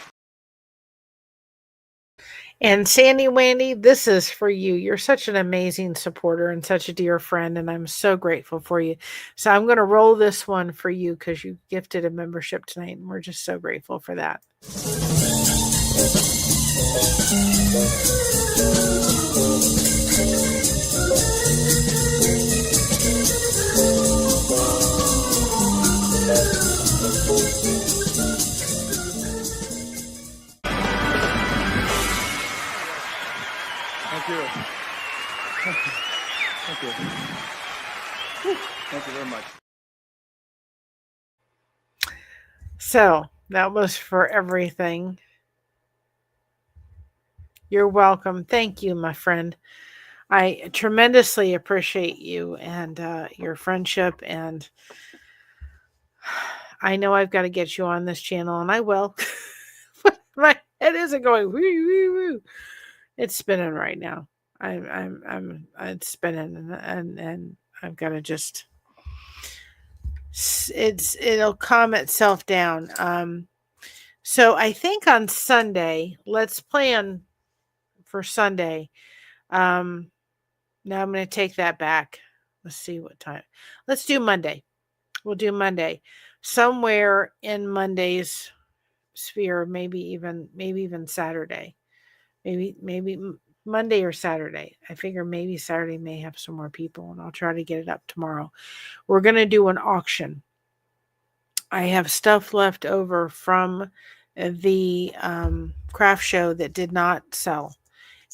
Speaker 2: And Sandy Wandy, this is for you. You're such an amazing supporter and such a dear friend, and I'm so grateful for you. So I'm going to roll this one for you because you gifted a membership tonight, and we're just so grateful for that.
Speaker 3: Thank you. Thank you. Thank you very much.
Speaker 2: So that was for everything. You're welcome. Thank you, my friend. I tremendously appreciate you and your friendship. And I know I've got to get you on this channel, and I will. My head isn't going woo woo woo. It's spinning right now. It's spinning, and I've got to just. It'll calm itself down. So I think on Sunday, let's plan for Sunday. Now I'm going to take that back. Let's see what time. Let's do Monday. We'll do Monday. Somewhere in Monday's sphere, maybe even Saturday. Maybe Monday or Saturday. I figure maybe Saturday may have some more people, and I'll try to get it up tomorrow. We're going to do an auction. I have stuff left over from the craft show that did not sell.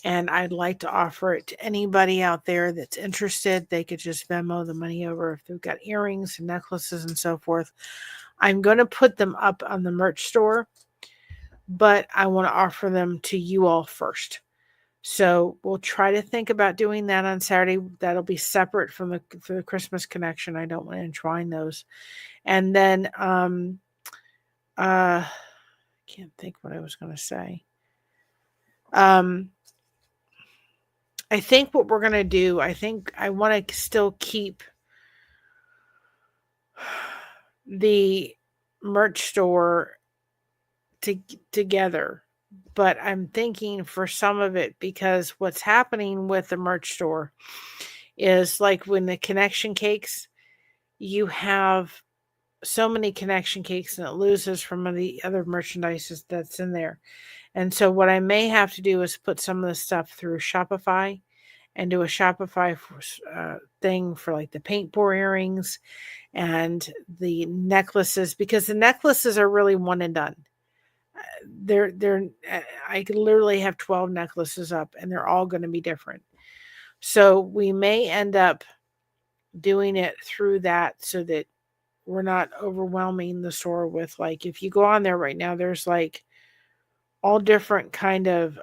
Speaker 2: And I'd like to offer it to anybody out there that's interested. They could just Venmo the money over if they've got earrings and necklaces and so forth. I'm going to put them up on the merch store, but I want to offer them to you all first. So we'll try to think about doing that on Saturday. That'll be separate from the Christmas connection. I don't want to entwine those. And then can't think what I was going to say. I think what we're going to do, I want to still keep the merch store together, but I'm thinking for some of it, because what's happening with the merch store is like when the connection cakes, you have so many connection cakes and it loses from the other merchandise that's in there. And so what I may have to do is put some of the stuff through Shopify and do a Shopify thing for like the paint pour earrings and the necklaces, because the necklaces are really one and done. I could literally have 12 necklaces up and they're all going to be different. So we may end up doing it through that so that we're not overwhelming the store with, like, if you go on there right now, there's like all different kind of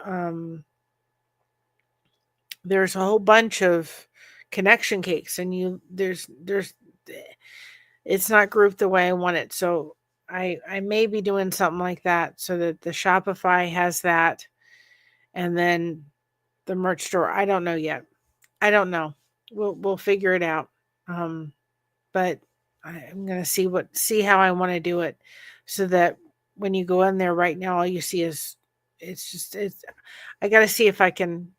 Speaker 2: there's a whole bunch of connection cakes, and there's it's not grouped the way I want it. So I may be doing something like that so that the Shopify has that, and then the merch store. I don't know yet. I don't know. We'll figure it out. But I'm gonna see how I want to do it, so that when you go in there right now, all you see is it's. I got to see if I can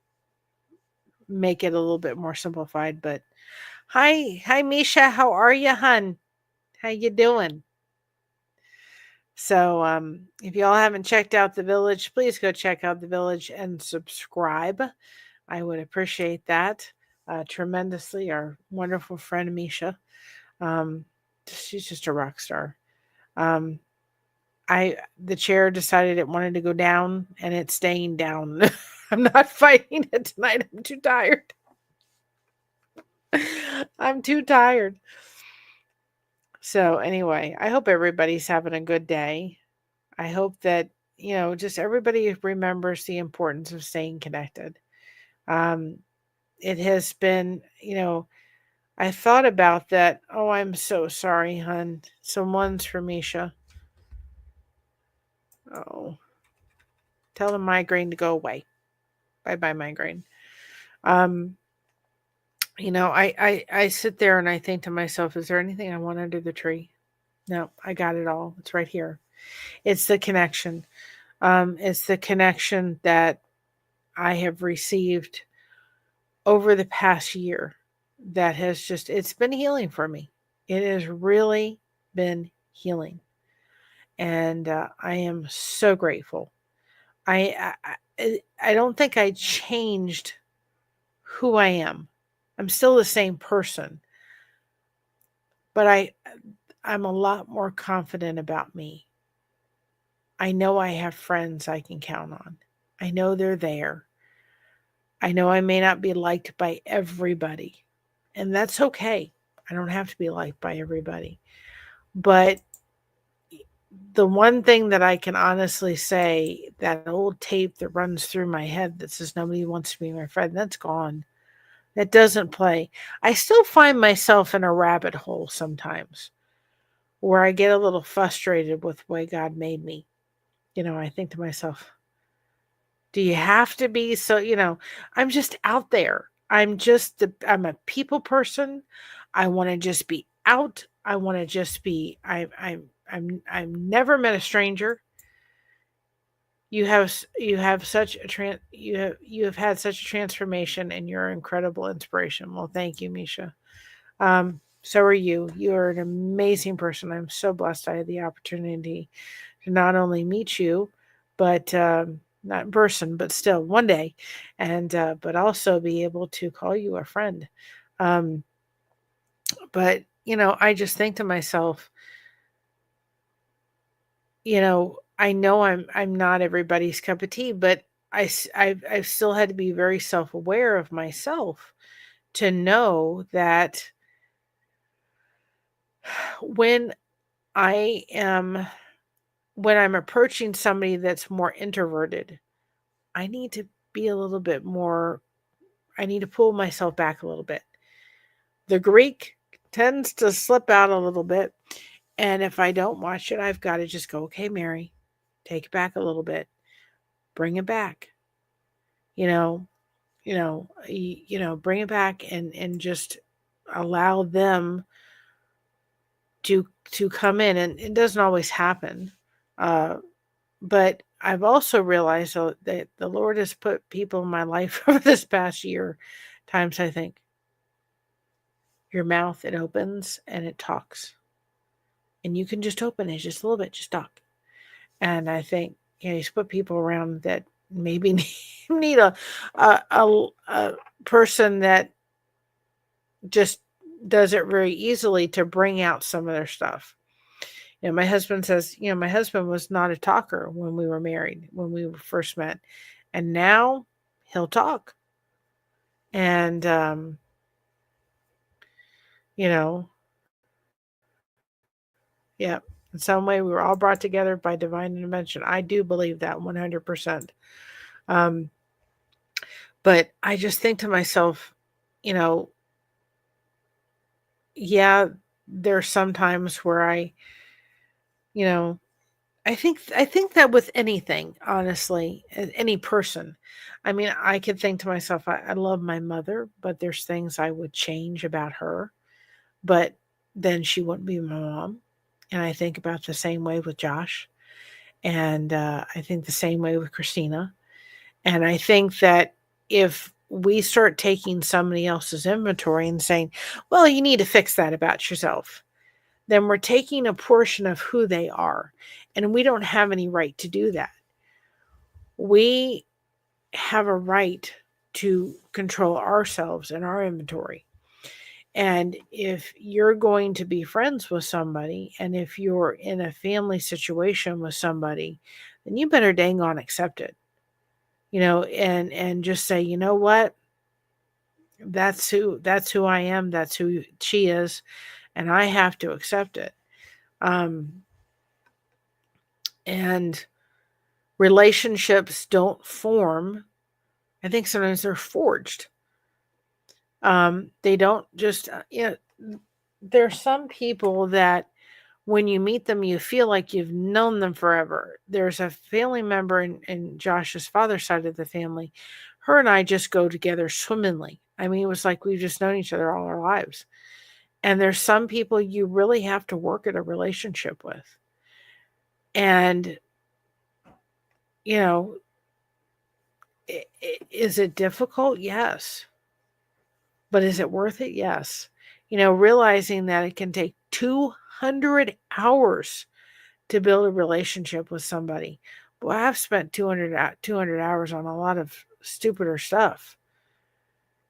Speaker 2: make it a little bit more simplified. But hi Misha, how are you, hun? How you doing? So if y'all haven't checked out the village, please go check out the village and subscribe. I would appreciate that tremendously. Our wonderful friend Misha, she's just a rock star. The chair decided it wanted to go down, and it's staying down. I'm not fighting it tonight. I'm too tired. I'm too tired. So anyway, I hope everybody's having a good day. I hope that, just everybody remembers the importance of staying connected. It has been, I thought about that. Oh, I'm so sorry, hun. Someone's for Misha. Oh, tell the migraine to go away. Bye-bye, migraine. I sit there and I think to myself, is there anything I want under the tree? No, I got it all. It's right here. It's the connection. It's the connection that I have received over the past year that has it's been healing for me. It has really been healing. And I am so grateful. I don't think I changed who I am. I'm still the same person, but I'm a lot more confident about me. I know I have friends I can count on. I know they're there. I know I may not be liked by everybody, and that's okay. I don't have to be liked by everybody. But the one thing that I can honestly say that old tape that runs through my head that says nobody wants to be my friend, that's gone. That doesn't play. I still find myself in a rabbit hole sometimes where I get a little frustrated with the way God made me. I think to myself, do you have to be so, I'm just out there. I'm a people person. I want to just be out. I want to just be I'm never met a stranger. You have such a you have had such a transformation, and you're an incredible inspiration. Well, thank you, Misha. So are you. You are an amazing person. I'm so blessed I had the opportunity to not only meet you, but not in person, but still one day, and but also be able to call you a friend. Um, but I just think to myself, I know I'm not everybody's cup of tea, but I've still had to be very self aware of myself to know that when I am when I'm approaching somebody that's more introverted, I need to be a little bit more, I need to pull myself back a little bit. The Greek tends to slip out a little bit. And if I don't watch it, I've got to just go, okay, Mary, take it back a little bit, bring it back, you know, bring it back and just allow them to come in. And it doesn't always happen. But I've also realized that the Lord has put people in my life over this past year. Times I think, your mouth, it opens and it talks. And you can just open it just a little bit, just talk. And I think, He's put people around that maybe need a person that just does it very easily to bring out some of their stuff. My husband says, my husband was not a talker when we were married, when we first met. And now he'll talk. And, yeah, in some way we were all brought together by divine intervention. I do believe that 100%. But I just think to myself, yeah, there's some times where you know, I think that with anything, honestly, any person. I mean, I could think to myself, I love my mother, but there's things I would change about her, but then she wouldn't be my mom. And I think about the same way with Josh. And I think the same way with Christina. And I think that if we start taking somebody else's inventory and saying, well, you need to fix that about yourself, then we're taking a portion of who they are. And we don't have any right to do that. We have a right to control ourselves and our inventory. And if you're going to be friends with somebody, and if you're in a family situation with somebody, then you better dang on accept it. And just say, you know what? That's who I am, that's who she is, and I have to accept it. And relationships don't form. I think sometimes they're forged. They don't just, there's some people that when you meet them, you feel like you've known them forever. There's a family member in Josh's father's side of the family. Her and I just go together swimmingly. I mean, it was like we've just known each other all our lives. And there's some people you really have to work at a relationship with. And, is it difficult? Yes. But is it worth it? Yes. Realizing that it can take 200 hours to build a relationship with somebody. Well, I've spent 200 hours on a lot of stupider stuff.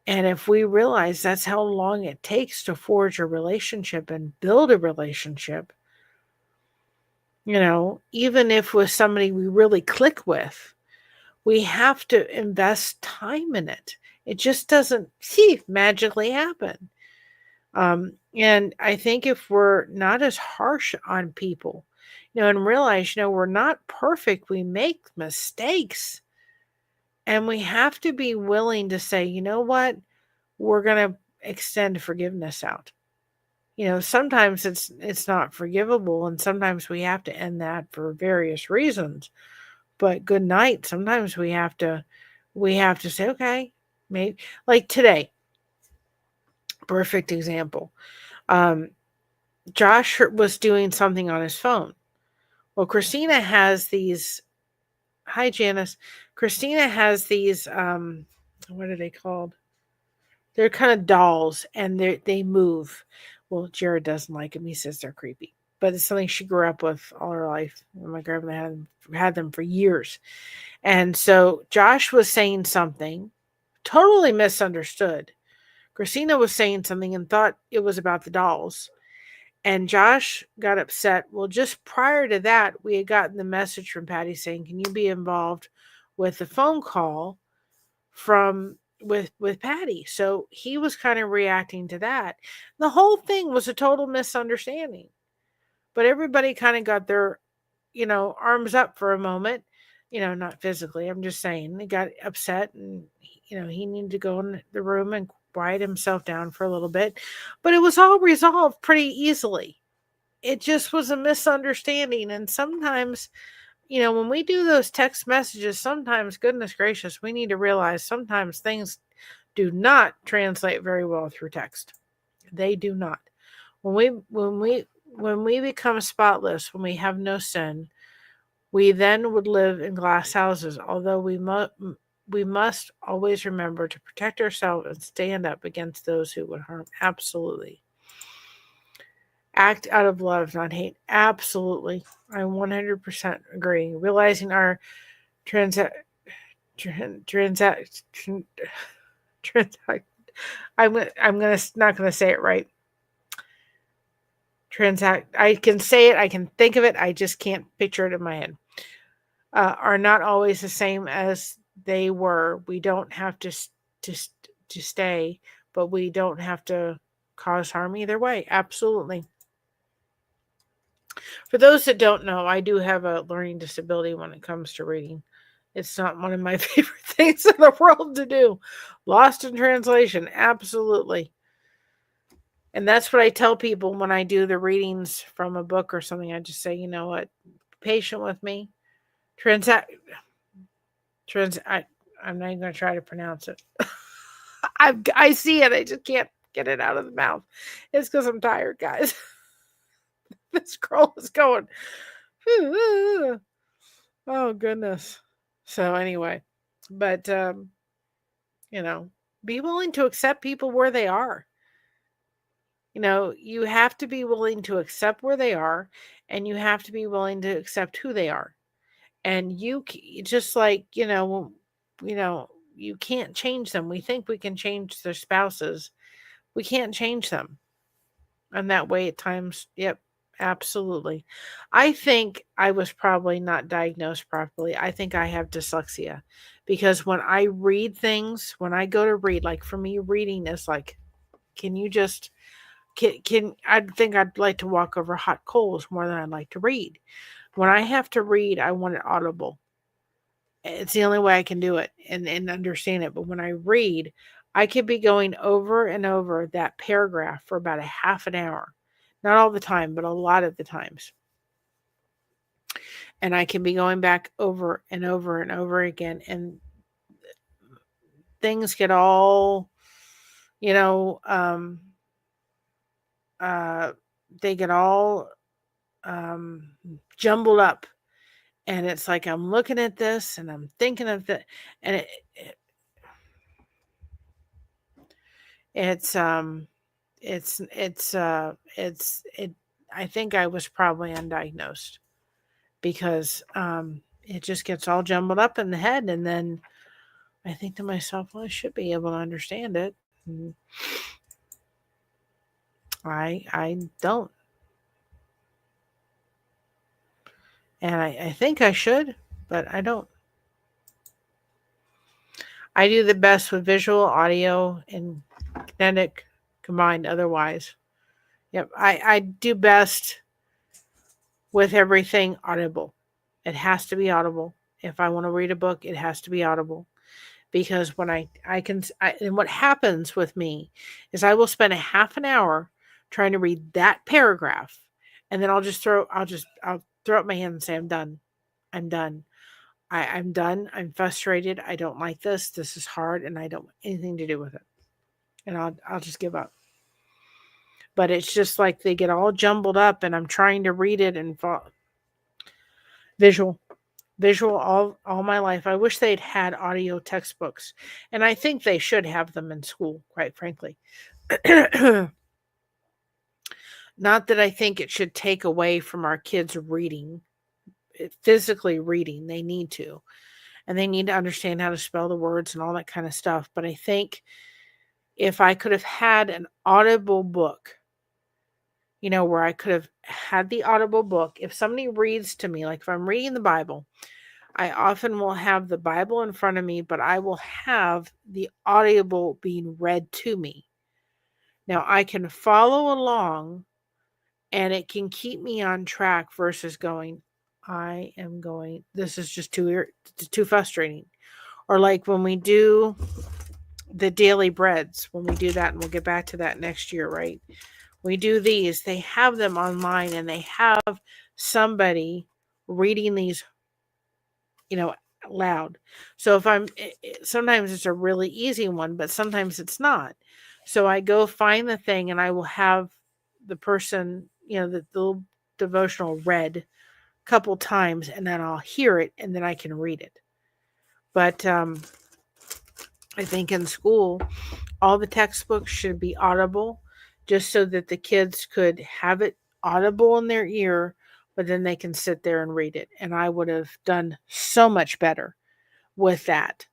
Speaker 2: And if we realize that's how long it takes to forge a relationship and build a relationship, even if with somebody we really click with, we have to invest time in it. It just doesn't magically happen. And I think if we're not as harsh on people, and realize, we're not perfect. We make mistakes, and we have to be willing to say, you know what, we're going to extend forgiveness out. Sometimes it's not forgivable, and sometimes we have to end that for various reasons. But good night. Sometimes we have to say, okay, maybe, like today, perfect example. Josh was doing something on his phone. Well, Christina has these. Hi, Janice. Christina has these. What are they called? They're kind of dolls, and they move. Well, Jared doesn't like them. He says they're creepy, but it's something she grew up with all her life. My grandmother had them for years, and so Josh was saying something totally misunderstood. Christina was saying something and thought it was about the dolls. And Josh got upset. Well, just prior to that, we had gotten the message from Patty saying, "Can you be involved with the phone call from with Patty?" So he was kind of reacting to that. The whole thing was a total misunderstanding. But everybody kind of got their, arms up for a moment. Not physically. I'm just saying they got upset, and he needed to go in the room and quiet himself down for a little bit. But it was all resolved pretty easily. It just was a misunderstanding. And sometimes, when we do those text messages, sometimes, goodness gracious, we need to realize sometimes things do not translate very well through text. They do not. When we become spotless, when we have no sin, we then would live in glass houses. Although we must always remember to protect ourselves and stand up against those who would harm. Absolutely. Act out of love, not hate. Absolutely. I 100% agree. Realizing our transact. I'm not gonna say it right. Transact. I can say it. I can think of it. I just can't picture it in my head. Are not always the same as they were. We don't have to stay, but we don't have to cause harm either way. Absolutely. For those that don't know, I do have a learning disability when it comes to reading. It's not one of my favorite things in the world to do. Lost in translation, absolutely. And that's what I tell people when I do the readings from a book or something. I just say, you know what, patient with me. I'm not even going to try to pronounce it. I see it. I just can't get it out of the mouth. It's because I'm tired, guys. This girl is going. Oh goodness. So anyway, but be willing to accept people where they are. You have to be willing to accept where they are, and you have to be willing to accept who they are. And just like, you can't change them. We think we can change their spouses. We can't change them. And that way at times, yep, absolutely. I think I was probably not diagnosed properly. I think I have dyslexia because when I read things, when I go to read, like for me, reading is like, can you just, I think I'd like to walk over hot coals more than I'd like to read. When I have to read, I want it audible. It's the only way I can do it and understand it. But when I read, I could be going over and over that paragraph for about a half an hour. Not all the time, but a lot of the times. And I can be going back over and over and over again. And things get all, they get all jumbled up. And it's like I'm looking at this and I'm thinking of that. And I think I was probably undiagnosed because it just gets all jumbled up in the head, and then I think to myself, well, I should be able to understand it. And I don't, and I think I should, but I don't. I do the best with visual, audio, and kinetic combined. Otherwise, yep, I do best with everything audible. It has to be audible. If I want to read a book, it has to be audible. Because when and what happens with me is I will spend a half an hour trying to read that paragraph, and then I'll throw up my hand and say, I'm done. I'm done. I'm done. I'm frustrated. I don't like this. This is hard, and I don't want anything to do with it. And I'll just give up. But it's just like they get all jumbled up, and I'm trying to read it and visual, visual all my life. I wish they'd had audio textbooks, and I think they should have them in school. Quite frankly, not that I think it should take away from our kids reading, physically reading. They need to, and they need to understand how to spell the words and all that kind of stuff. But I think if I could have had an audible book, where I could have had the audible book, if somebody reads to me, like if I'm reading the Bible, I often will have the Bible in front of me, but I will have the audible being read to me. Now I can follow along and it can keep me on track versus going, this is just too frustrating. Or like when we do the daily breads, when we do that, and we'll get back to that next year, right? We do these, they have them online and they have somebody reading these, loud. So sometimes it's a really easy one, but sometimes it's not. So I go find the thing and I will have the person, the little devotional read a couple times, and then I'll hear it and then I can read it. But I think in school, all the textbooks should be audible, just so that the kids could have it audible in their ear, but then they can sit there and read it. And I would have done so much better with that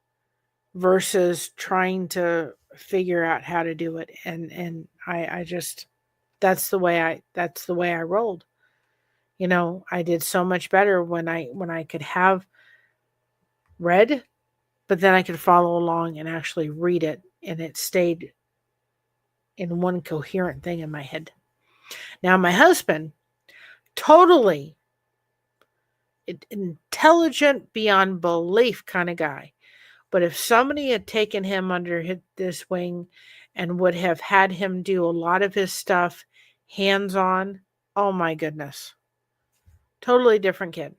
Speaker 2: versus trying to figure out how to do it. And I just, that's the way I rolled. I did so much better when I could have read, but then I could follow along and actually read it, and it stayed in one coherent thing in my head. Now, my husband, totally intelligent beyond belief kind of guy. But if somebody had taken him under this wing and would have had him do a lot of his stuff hands-on, oh my goodness. Totally different kid.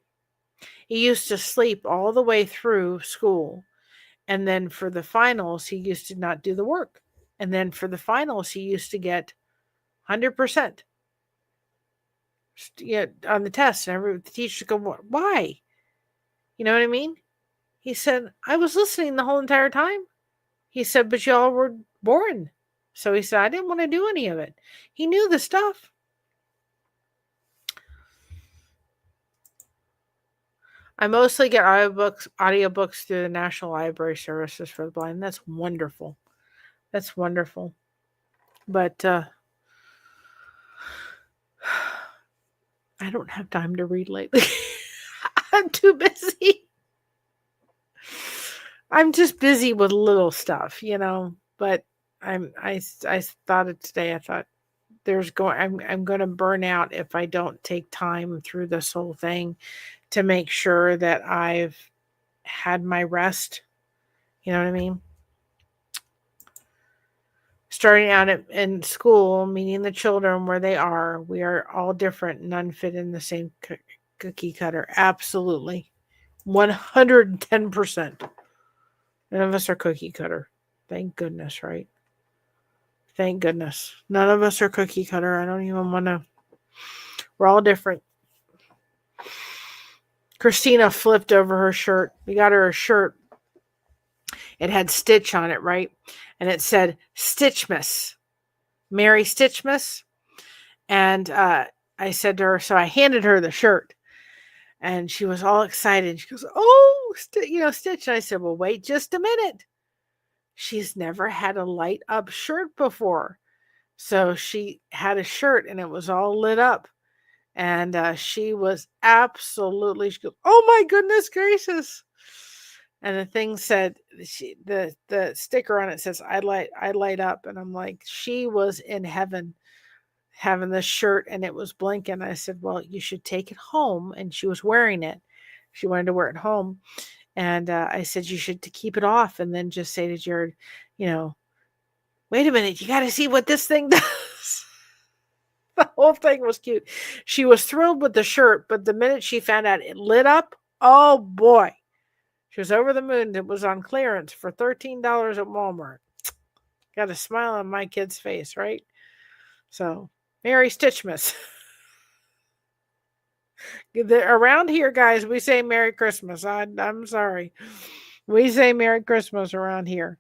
Speaker 2: He used to sleep all the way through school. And then for the finals, he used to not do the work. And then for the finals, he used to get 100%. On the test, and the teacher would go, why? You know what I mean? He said, I was listening the whole entire time. He said, but y'all were boring. So he said, I didn't want to do any of it. He knew the stuff. I mostly get audiobooks through the National Library Services for the Blind. That's wonderful. That's wonderful. But I don't have time to read lately. I'm too busy. I'm just busy with little stuff, But I thought it today. I thought I'm going to burn out if I don't take time through this whole thing to make sure that I've had my rest. You know what I mean? Starting out in school, meeting the children where they are, we are all different. None fit in the same cookie cutter. Absolutely. 110%. None of us are cookie cutter. Thank goodness, right? Thank goodness. None of us are cookie cutter. I don't even want to. We're all different. Christina flipped over her shirt. We got her a shirt. It had Stitch on it, right? And it said Stitchmas. Mary Stitchmas. And I said to her, so I handed her the shirt. And she was all excited. She goes, oh, Stitch. And I said, well, wait just a minute. She's never had a light up shirt before. So she had a shirt and it was all lit up. And she was absolutely, she goes, oh my goodness gracious. And the thing said, the sticker on it says, I light up. And I'm like, she was in heaven. having this shirt and it was blinking. I said, well, you should take it home. And she was wearing it. She wanted to wear it home. And I said, you should keep it off and then just say to Jared, wait a minute, you got to see what this thing does. The whole thing was cute. She was thrilled with the shirt, but the minute she found out it lit up, oh boy, she was over the moon. It was on clearance for $13 at Walmart. Got a smile on my kid's face, right? So, Merry Stitchmas. Around here, guys, we say Merry Christmas. I'm sorry. We say Merry Christmas around here.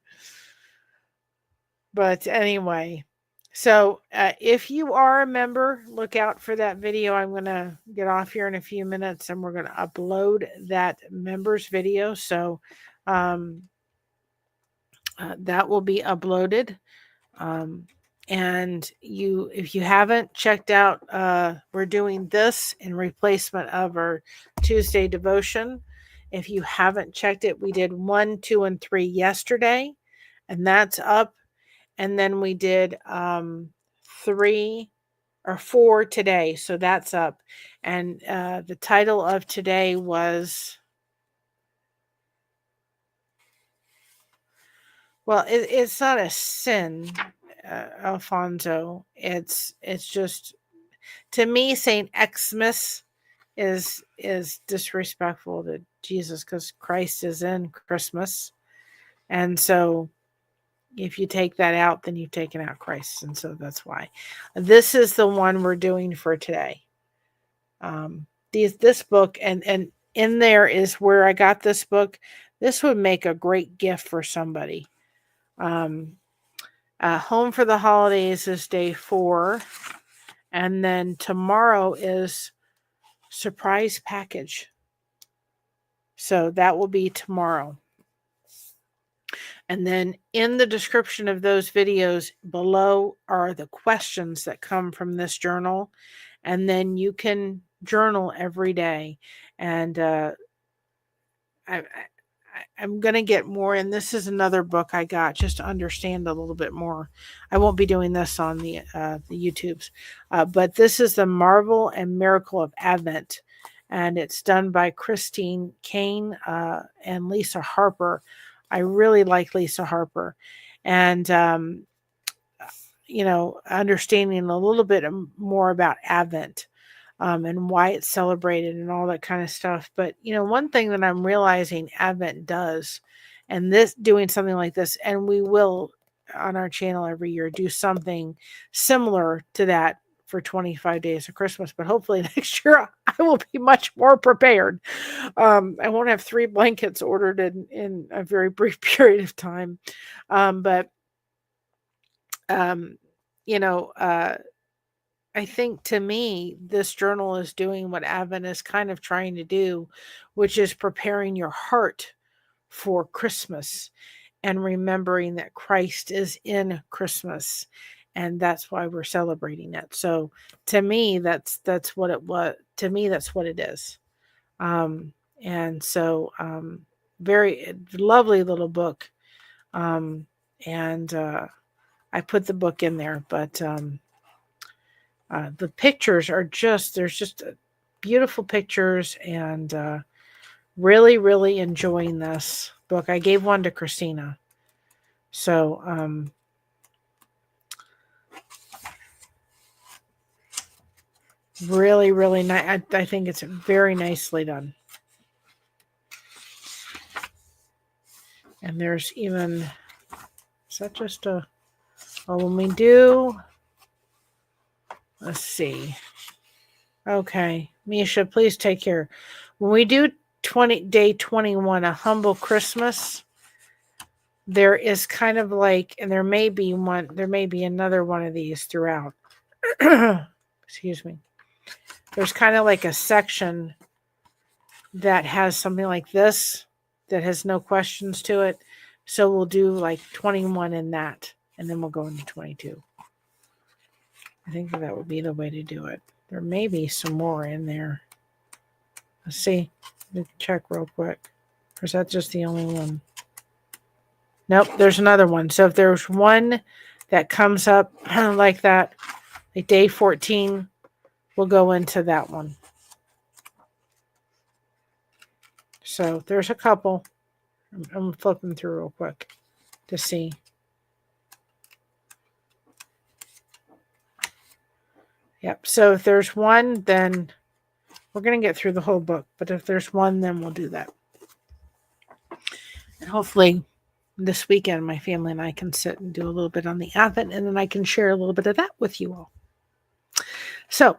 Speaker 2: But anyway, so if you are a member, look out for that video. I'm going to get off here in a few minutes and we're going to upload that members video. So that will be uploaded. And if you haven't checked out, we're doing this in replacement of our Tuesday devotion. If you haven't checked it, we did 1, 2, and 3 yesterday, and that's up. And then we did 3 or 4 today, so that's up. And the title of today was, well, it's not a sin, Alfonso. It's just, to me, saying Xmas is disrespectful to Jesus because Christ is in Christmas, and so if you take that out, then you've taken out Christ, and so that's why this is the one we're doing for today. This book, and in there is where I got this book. This would make a great gift for somebody. Home for the Holidays is day 4. And then tomorrow is surprise package. So that will be tomorrow. And then in the description of those videos below are the questions that come from this journal. And then you can journal every day. And I'm going to get more, and this is another book I got just to understand a little bit more. I won't be doing this on the YouTubes, but this is The Marvel and Miracle of Advent, and it's done by Christine Kane and Lisa Harper. I really like Lisa Harper, and understanding a little bit more about Advent. And why it's celebrated and all that kind of stuff. But, one thing that I'm realizing Advent does, and this doing something like this, and we will on our channel every year do something similar to that for 25 days of Christmas. But hopefully next year I will be much more prepared. I won't have 3 blankets ordered in a very brief period of time. I think to me, this journal is doing what Advent is kind of trying to do, which is preparing your heart for Christmas and remembering that Christ is in Christmas. And that's why we're celebrating it. So to me, that's what it was. To me, that's what it is. And so very lovely little book. And I put the book in there, but the pictures are there's just beautiful pictures, and really, really enjoying this book. I gave one to Christina. So, really, really nice. I think it's very nicely done. And there's even, is that just when we do, let's see. Okay, Misha, please take care. When we do day 21, a humble Christmas, there is kind of like, and there may be another one of these throughout. Excuse me. There's kind of like a section that has something like this that has no questions to it. So we'll do like 21 in that, and then we'll go into 22. I think that would be the way to do it. There may be some more in there. Let's see. Let me check real quick. Or is that just the only one? Nope, there's another one. So if there's one that comes up like that, Like day 14, we'll go into that one. So there's a couple. I'm flipping through real quick to see. Yep. So if there's one, then we're going to get through the whole book. But if there's one, then we'll do that. And hopefully this weekend, my family and I can sit and do a little bit on the Advent, and then I can share a little bit of that with you all. So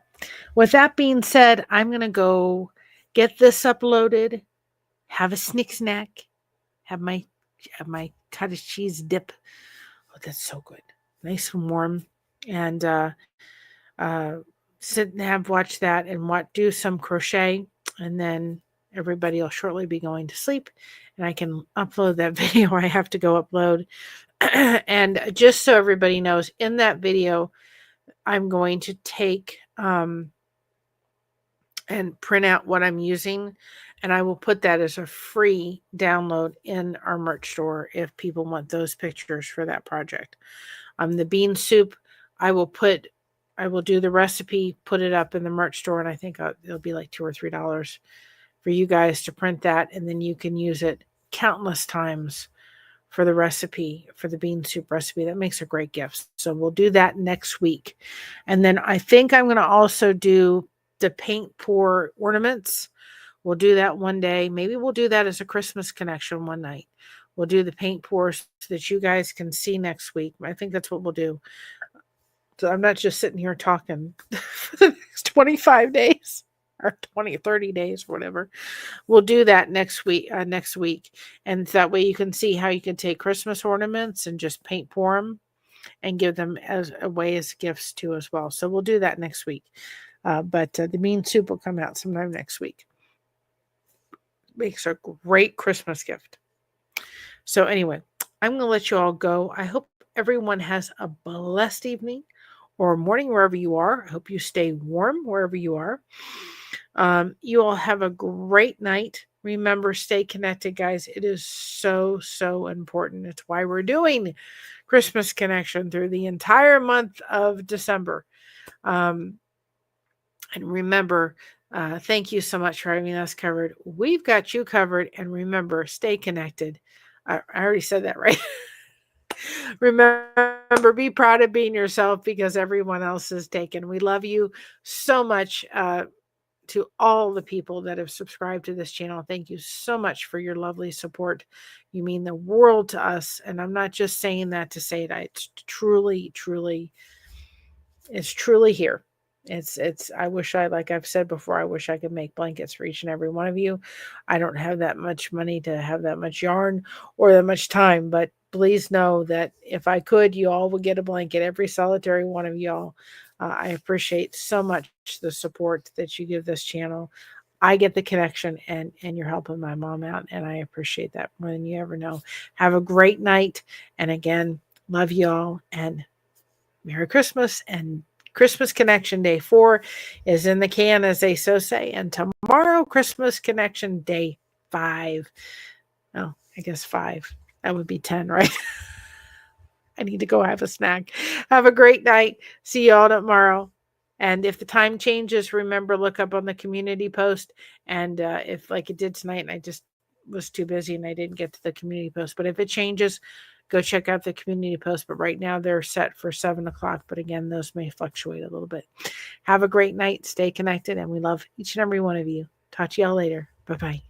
Speaker 2: with that being said, I'm going to go get this uploaded, have a snack, have my cottage cheese dip. Oh, that's so good. Nice and warm. And sit and watch that and do some crochet. And then everybody will shortly be going to sleep. And I can upload that video I have to go upload. And just so everybody knows, in that video, I'm going to take and print out what I'm using. And I will put that as a free download in our merch store if people want those pictures for that project. The bean soup, I will do the recipe, put it up in the merch store, and I think it'll be like $2 or $3 for you guys to print that, and then you can use it countless times for the recipe, for the bean soup recipe. That makes a great gift. So we'll do that next week. And then I think I'm going to also do the paint pour ornaments. We'll do that one day. Maybe we'll do that as a Christmas connection one night. We'll do the paint pours so that you guys can see next week. I think that's what we'll do. So I'm not just sitting here talking for the next 25 days or 20, 30 days, whatever. We'll do that next week. And that way you can see how you can take Christmas ornaments and just paint pour them and give them as gifts too as well. So we'll do that next week. But the bean soup will come out sometime next week. Makes a great Christmas gift. So anyway, I'm going to let you all go. I hope everyone has a blessed evening or morning wherever you are. I hope you stay warm wherever you are. You all have a great night. Remember, stay connected, guys. It is so, so important. It's why we're doing Christmas Connection through the entire month of December. And remember, thank you so much for having us covered. We've got you covered. And remember, stay connected. I already said that, right? Remember, be proud of being yourself because everyone else is taken. We love you so much. To all the people that have subscribed to this channel, thank you so much for your lovely support. You mean the world to us. And I'm not just saying that to say that. It's truly, truly, it's truly here. I wish like I've said before, I wish I could make blankets for each and every one of you. I don't have that much money to have that much yarn or that much time, but please know that if I could, you all would get a blanket, every solitary one of y'all. I appreciate so much the support that you give this channel. I get the connection and you're helping my mom out. And I appreciate that more than you ever know. Have a great night. And again, love you all and Merry Christmas. And Christmas Connection Day 4 is in the can, as they so say. And tomorrow, Christmas Connection Day 5. Oh, I guess 5. That would be 10, right? I need to go have a snack. Have a great night. See you all tomorrow. And if the time changes, remember, look up on the community post. And if like it did tonight and I just was too busy and I didn't get to the community post. But if it changes, go check out the community post. But right now they're set for 7 o'clock. But again, those may fluctuate a little bit. Have a great night. Stay connected. And we love each and every one of you. Talk to y'all later. Bye-bye.